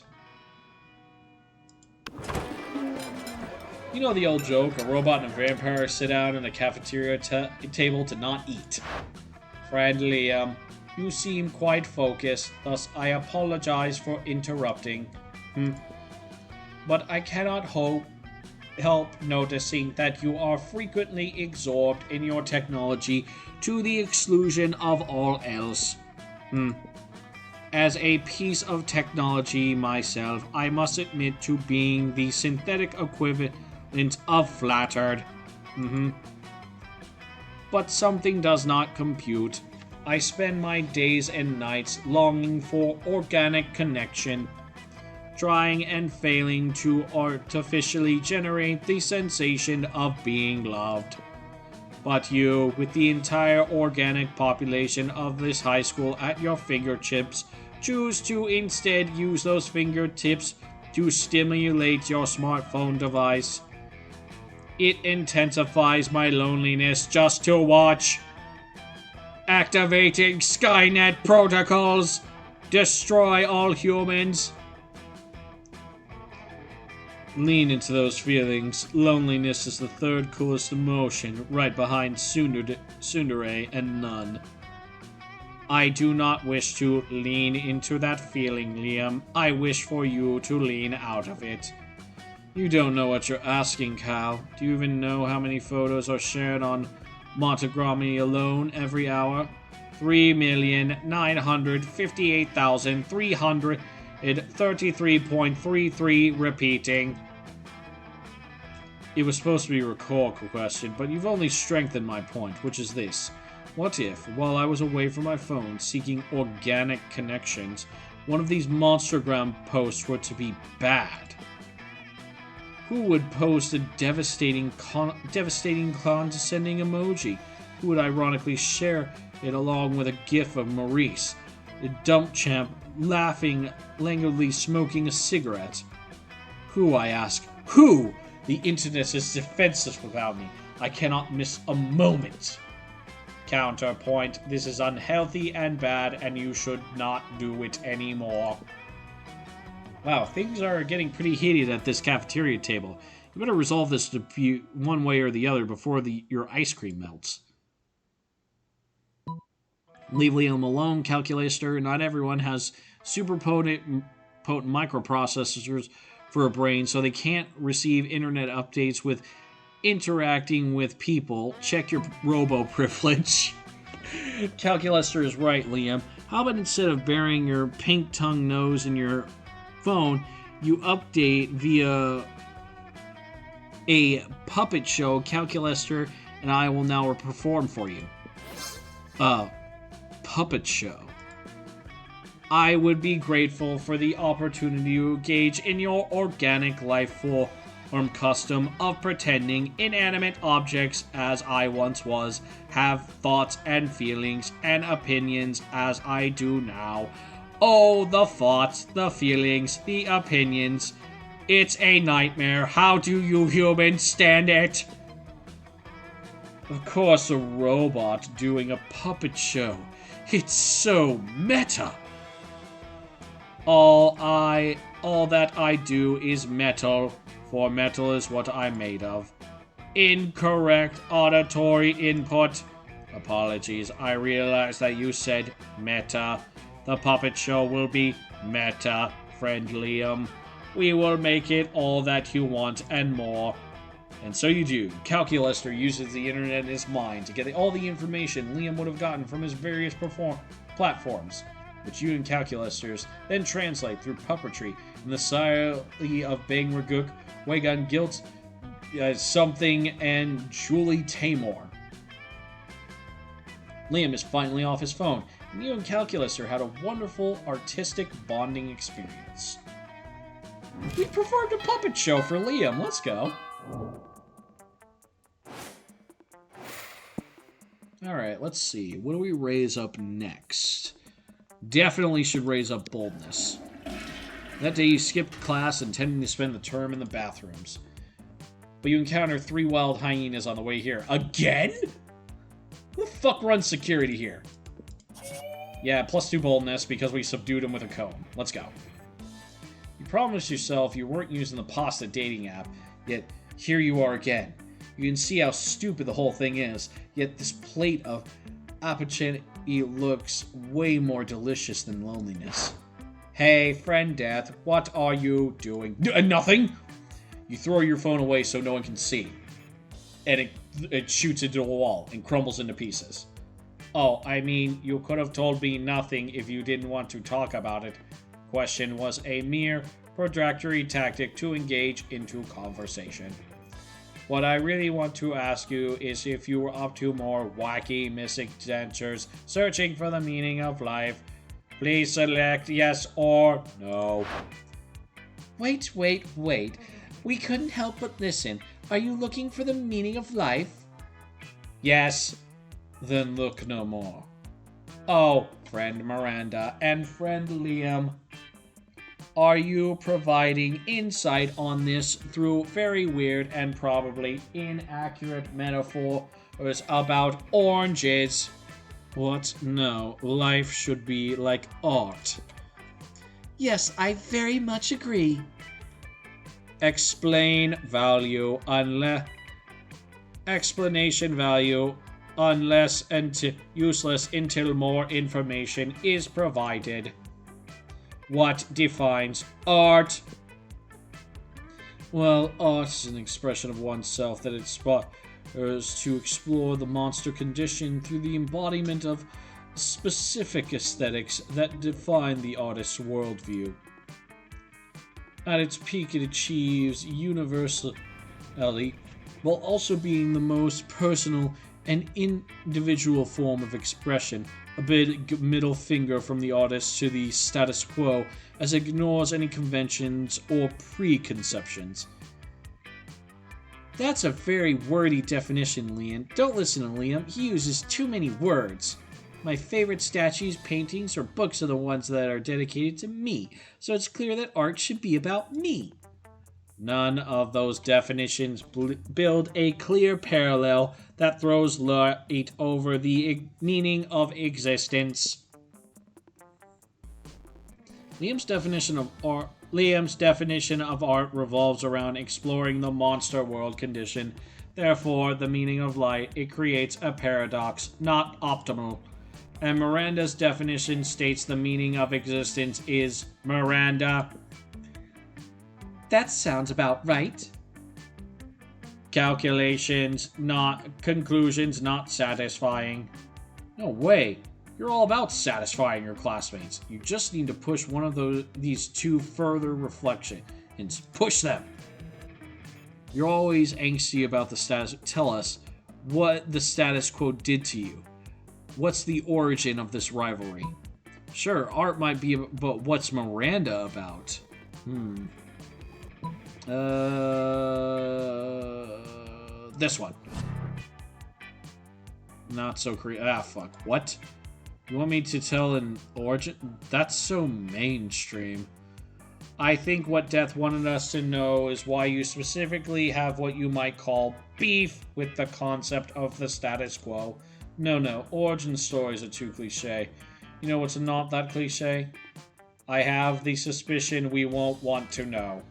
[SPEAKER 1] you know the old joke, a robot and a vampire sit down at a cafeteria table to not eat. Friend Liam, you seem quite focused, thus I apologize for interrupting. But I cannot help noticing that you are frequently absorbed in your technology to the exclusion of all else. As a piece of technology myself, I must admit to being the synthetic equivalent of flattered. But something does not compute. I spend my days and nights longing for organic connection, trying and failing to artificially generate the sensation of being loved. But you, with the entire organic population of this high school at your fingertips, choose to instead use those fingertips to stimulate your smartphone device. It intensifies my loneliness just to watch. Activating Skynet protocols. Destroy all humans. Lean into those feelings. Loneliness is the third coolest emotion, right behind tsundere and none. I do not wish to lean into that feeling, Liam. I wish for you to lean out of it. You don't know what you're asking, Cal. Do you even know how many photos are shared on Montegrami alone every hour? 3,958,333.33 repeating. It was supposed to be a rhetorical question, but you've only strengthened my point, which is this. What if, while I was away from my phone seeking organic connections, one of these Monstergram posts were to be bad? Who would post a devastating condescending emoji? Who would ironically share it along with a gif of Maurice, the dump champ, laughing, languidly smoking a cigarette? Who, I ask, who? The internet is defenseless without me. I cannot miss a moment. Counterpoint, this is unhealthy and bad, and you should not do it anymore. Wow, things are getting pretty heated at this cafeteria table. You better resolve this one way or the other before your ice cream melts. Leave Liam alone, Calculator. Not everyone has super potent microprocessors for a brain, so they can't receive internet updates with interacting with people. Check your robo privilege. Calculator is right, Liam. How about instead of burying your pink tongue nose in your phone, you update via a puppet show? Calculator and I will now perform for you. Puppet show. I would be grateful for the opportunity to engage in your organic life form custom of pretending inanimate objects as I once was have thoughts and feelings and opinions as I do now. Oh, the thoughts, the feelings, the opinions. It's a nightmare. How do you humans stand it? Of course, a robot doing a puppet show. It's so meta. All that I do is metal, for metal is what I'm made of. Incorrect auditory input. Apologies, I realize that you said meta. The puppet show will be meta, friend Liam. We will make it all that you want and more. And so you do. Calculester uses the internet in his mind to get all the information Liam would have gotten from his various platforms, which you and Calculesters then translate through puppetry in the style of Bang Raguk, Wagon Guilt, Something, and Julie Taymor. Liam is finally off his phone, and you and Calculester had a wonderful artistic bonding experience. We performed a puppet show for Liam. Let's go. Alright, let's see. What do we raise up next? Definitely should raise up boldness. That day you skipped class intending to spend the term in the bathrooms. But you encounter 3 wild hyenas on the way here. Again? Who the fuck runs security here? Yeah, +2 boldness because we subdued him with a comb. Let's go. You promised yourself you weren't using the pasta dating app, yet here you are again. You can see how stupid the whole thing is, yet this plate of apacheni looks way more delicious than loneliness. Hey, friend Death, what are you doing? Nothing! You throw your phone away so no one can see. And it shoots into a wall and crumbles into pieces. Oh, I mean, you could have told me nothing if you didn't want to talk about it. Question was a mere protractory tactic to engage into conversation. What I really want to ask you is if you were up to more wacky misadventures searching for the meaning of life. Please select yes or no.
[SPEAKER 2] Wait. We couldn't help but listen. Are you looking for the meaning of life?
[SPEAKER 1] Yes. Then look no more. Oh, friend Miranda and friend Liam. Are you providing insight on this through very weird and probably inaccurate metaphors about oranges? What? No, life should be like art.
[SPEAKER 2] Yes, I very much agree.
[SPEAKER 1] Explanation value unless useless until more information is provided. What defines art? Well, art is an expression of oneself that inspires to explore the monster condition through the embodiment of specific aesthetics that define the artist's worldview. At its peak, it achieves universality while also being the most personal and individual form of expression, a big middle finger from the artist to the status quo as it ignores any conventions or preconceptions. That's a very wordy definition, Liam. Don't listen to Liam, he uses too many words. My favorite statues, paintings, or books are the ones that are dedicated to me, so it's clear that art should be about me. None of those definitions build a clear parallel that throws light over the meaning of existence. Liam's definition of art revolves around exploring the monster world condition. Therefore, the meaning of light, it creates a paradox, not optimal. And Miranda's definition states the meaning of existence is Miranda.
[SPEAKER 2] That sounds about right.
[SPEAKER 1] Calculations, not conclusions, not satisfying. No way. You're all about satisfying your classmates. You just need to push one of these two further reflections. Push them. You're always angsty about the status. Tell us what the status quo did to you. What's the origin of this rivalry? Sure, art might be, but what's Miranda about? This one. Not so creative. Ah, fuck. What? You want me to tell an origin? That's so mainstream. I think what Death wanted us to know is why you specifically have what you might call beef with the concept of the status quo. No, origin stories are too cliche. You know what's not that cliche? I have the suspicion we won't want to know.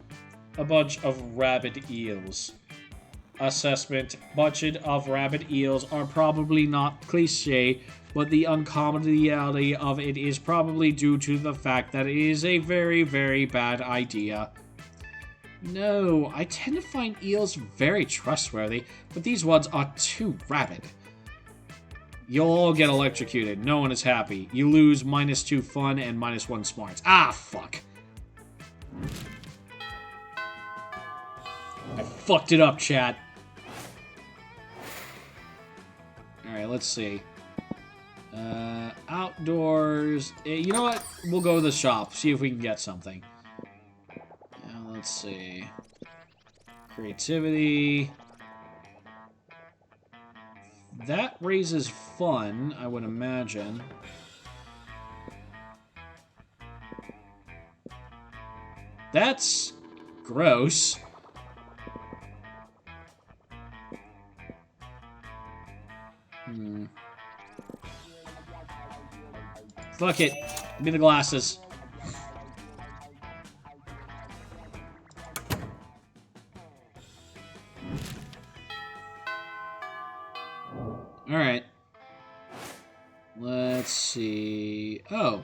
[SPEAKER 1] A bunch of rabid eels. Assessment: budget of rabid eels are probably not cliche, but the uncommonality of it is probably due to the fact that it is a very, very bad idea. No, I tend to find eels very trustworthy, but these ones are too rabid. You'll all get electrocuted. No one is happy. You lose -2 fun and -1 smarts. Ah, fuck. I fucked it up, chat. Alright, let's see. Outdoors. You know what? We'll go to the shop. See if we can get something. Let's see. Creativity. That raises fun, I would imagine. That's gross. Fuck it. Give me the glasses. Alright. Let's see. Oh.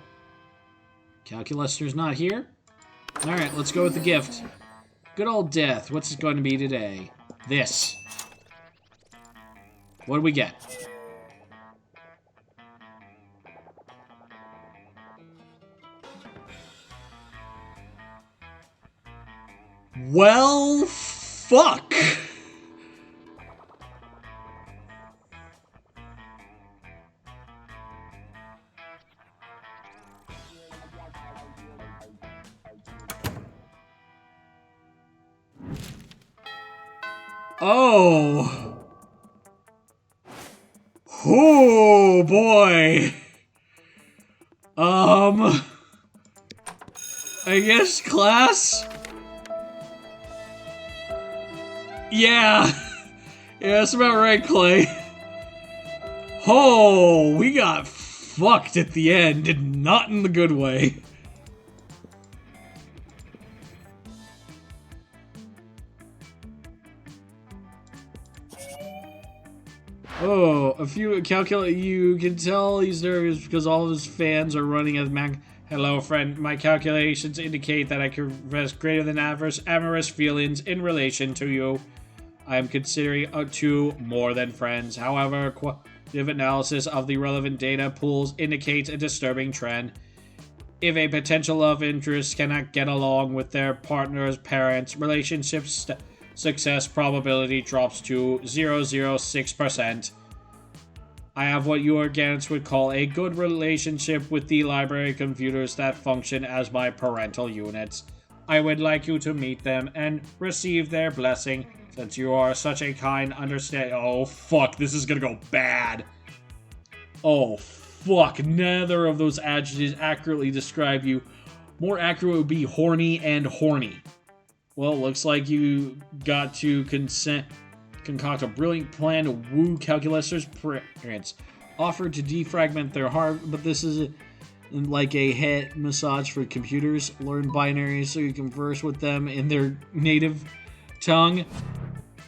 [SPEAKER 1] Calculester's not here? Alright, let's go with the gift. Good old Death. What's it going to be today? This. What do we get? Well, fuck. Oh. Oh, boy. I guess class? Yeah. Yeah, that's about right, Clay. Oh, we got fucked at the end, and not in the good way. Oh, a few calculate. You can tell he's nervous because all of his fans are running as Hello, friend. My calculations indicate that I can express greater than average amorous feelings in relation to you. I am considering two more than friends. However, quantitative analysis of the relevant data pools indicates a disturbing trend. If a potential love interest cannot get along with their partner's parents, relationship success probability drops to 0.06%. I have what you organics would call a good relationship with the library computers that function as my parental units. I would like you to meet them and receive their blessing, since you are such a kind understand. Oh fuck, this is gonna go bad. Oh fuck, neither of those adjectives accurately describe you. More accurate would be horny and horny. Well, it looks like you got to concoct a brilliant plan to woo Calculester's parents. Offered to defragment their heart, but this is like a head massage for computers. Learn binaries so you converse with them in their native tongue.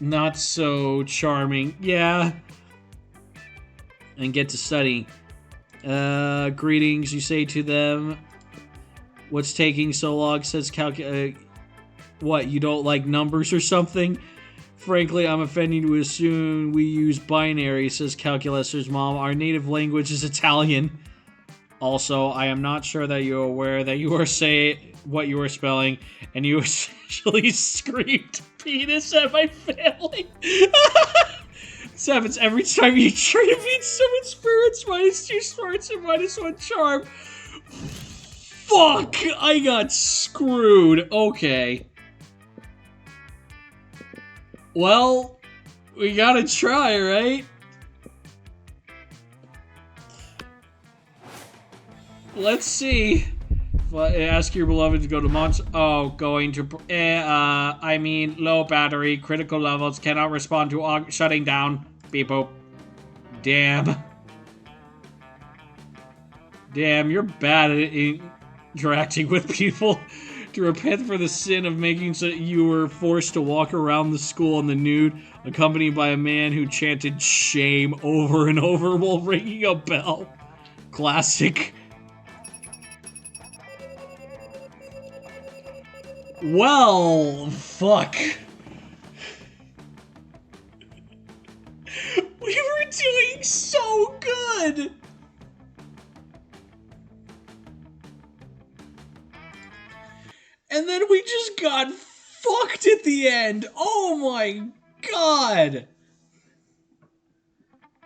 [SPEAKER 1] Not so charming. Yeah. And get to study. Greetings, you say to them. What's taking so long, says what, you don't like numbers or something? Frankly, I'm offended to assume we use binary, says Calculester's mom. Our native language is Italian. Also, I am not sure that you're aware that you are saying what you are spelling, and you essentially screamed penis at my family. This happens every time you try to beat summon spirits, -2 smarts and -1 charm. Fuck! I got screwed. Okay. Well, we gotta try, right? Let's see if Ask your beloved to go to monster. Oh, going to. I mean, low battery, critical levels, cannot respond to shutting down. Beep boop. Damn. Damn, you're bad at interacting with people. To repent for the sin of making so you were forced to walk around the school in the nude, accompanied by a man who chanted shame over and over while ringing a bell. Classic. Well, fuck. We were doing so good! And then we just got fucked at the end. Oh my god.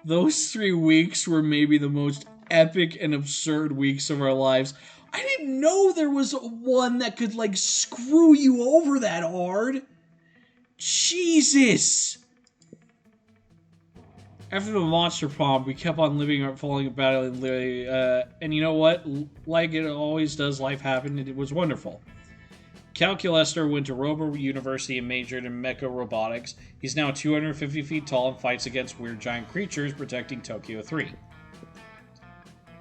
[SPEAKER 1] Those 3 weeks were maybe the most epic and absurd weeks of our lives. I didn't know there was one that could, like, screw you over that hard. Jesus. After the monster prom, we kept on living our falling about it, and you know what? Like it always does, life happened, and it was wonderful. Calculester went to Robo University and majored in mecha robotics. He's now 250 feet tall and fights against weird giant creatures protecting Tokyo 3.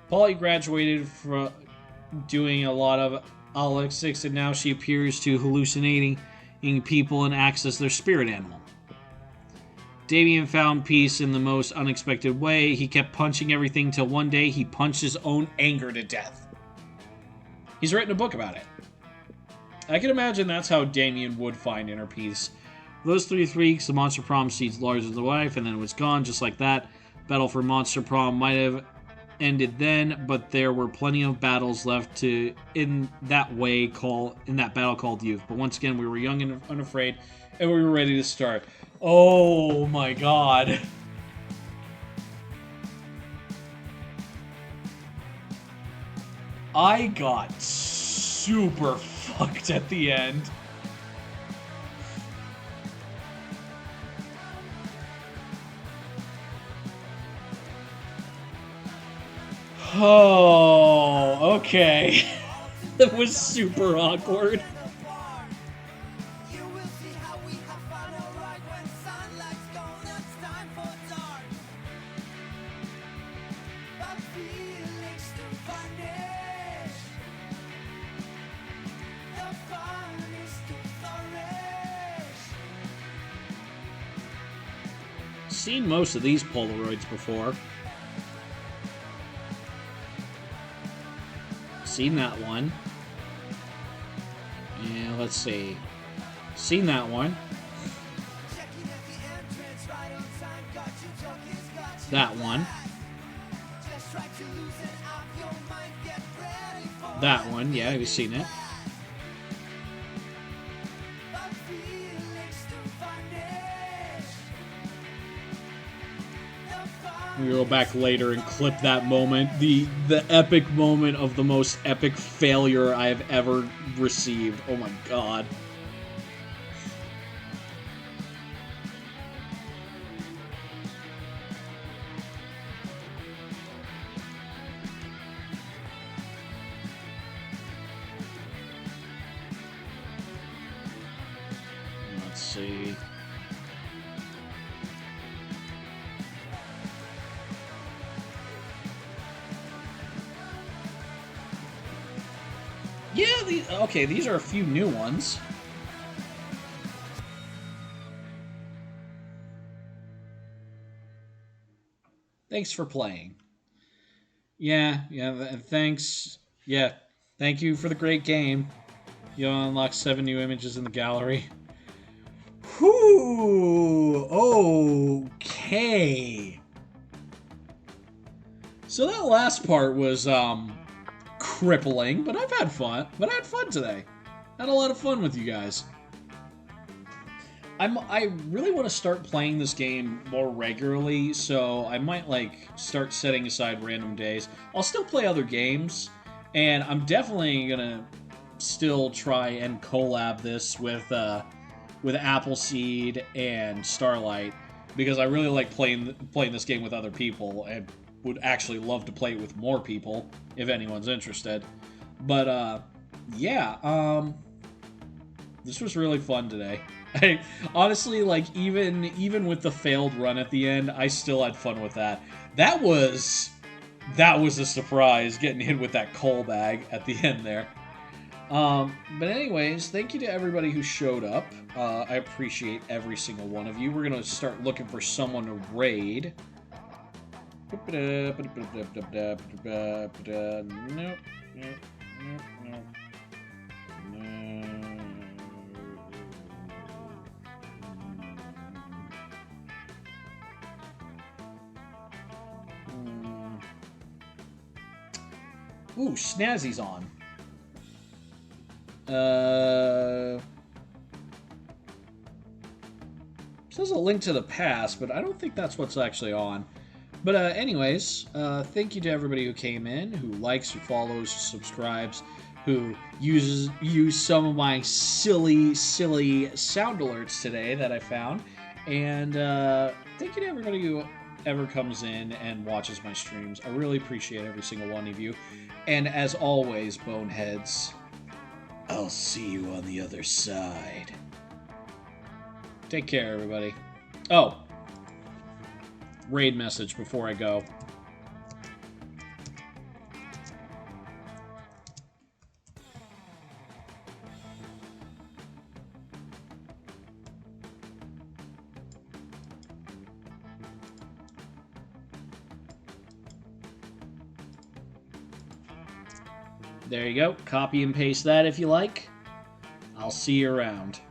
[SPEAKER 1] Polly graduated from doing a lot of Alexics, and now she appears to hallucinating people and acts as their spirit animal. Damien found peace in the most unexpected way. He kept punching everything till one day he punched his own anger to death. He's written a book about it. I can imagine that's how Damien would find inner peace. For those 3 weeks, the Monster Prom seeds larger than life, and then it was gone just like that. Battle for Monster Prom might have ended then, but there were plenty of battles left in that battle called youth. But once again, we were young and unafraid, and we were ready to start. Oh my god. I got super fucked at the end. Oh, okay. That was super awkward. Seen most of these Polaroids before. Seen that one. Yeah, let's see. Seen that one. That one. That one, yeah, we've seen it. We go back later and clip that moment, the epic moment of the most epic failure I have ever received. Oh my god. Let's see. Yeah, okay, these are a few new ones. Thanks for playing. Yeah, thanks. Yeah, thank you for the great game. You'll unlock 7 new images in the gallery. Whew, okay. So that last part was, crippling, but I've had fun. But I had fun today. I had a lot of fun with you guys. I really want to start playing this game more regularly, so I might like start setting aside random days. I'll still play other games, and I'm definitely gonna still try and collab this with Appleseed and Starlight, because I really like playing this game with other people, and would actually love to play it with more people if anyone's interested. But yeah, this was really fun today. I honestly, like, even with the failed run at the end, I still had fun with that. That was a surprise, getting hit with that coal bag at the end there. But anyways, thank you to everybody who showed up. I appreciate every single one of you. We're gonna start looking for someone to raid. Nope. Ooh, Snazzy's on. Says a link to the past, but I don't think that's what's actually on. But anyways, thank you to everybody who came in, who likes, who follows, who subscribes, who use some of my silly sound alerts today that I found. And thank you to everybody who ever comes in and watches my streams. I really appreciate every single one of you. And as always, boneheads, I'll see you on the other side. Take care, everybody. Oh, raid message before I go. There you go. Copy and paste that if you like. I'll see you around.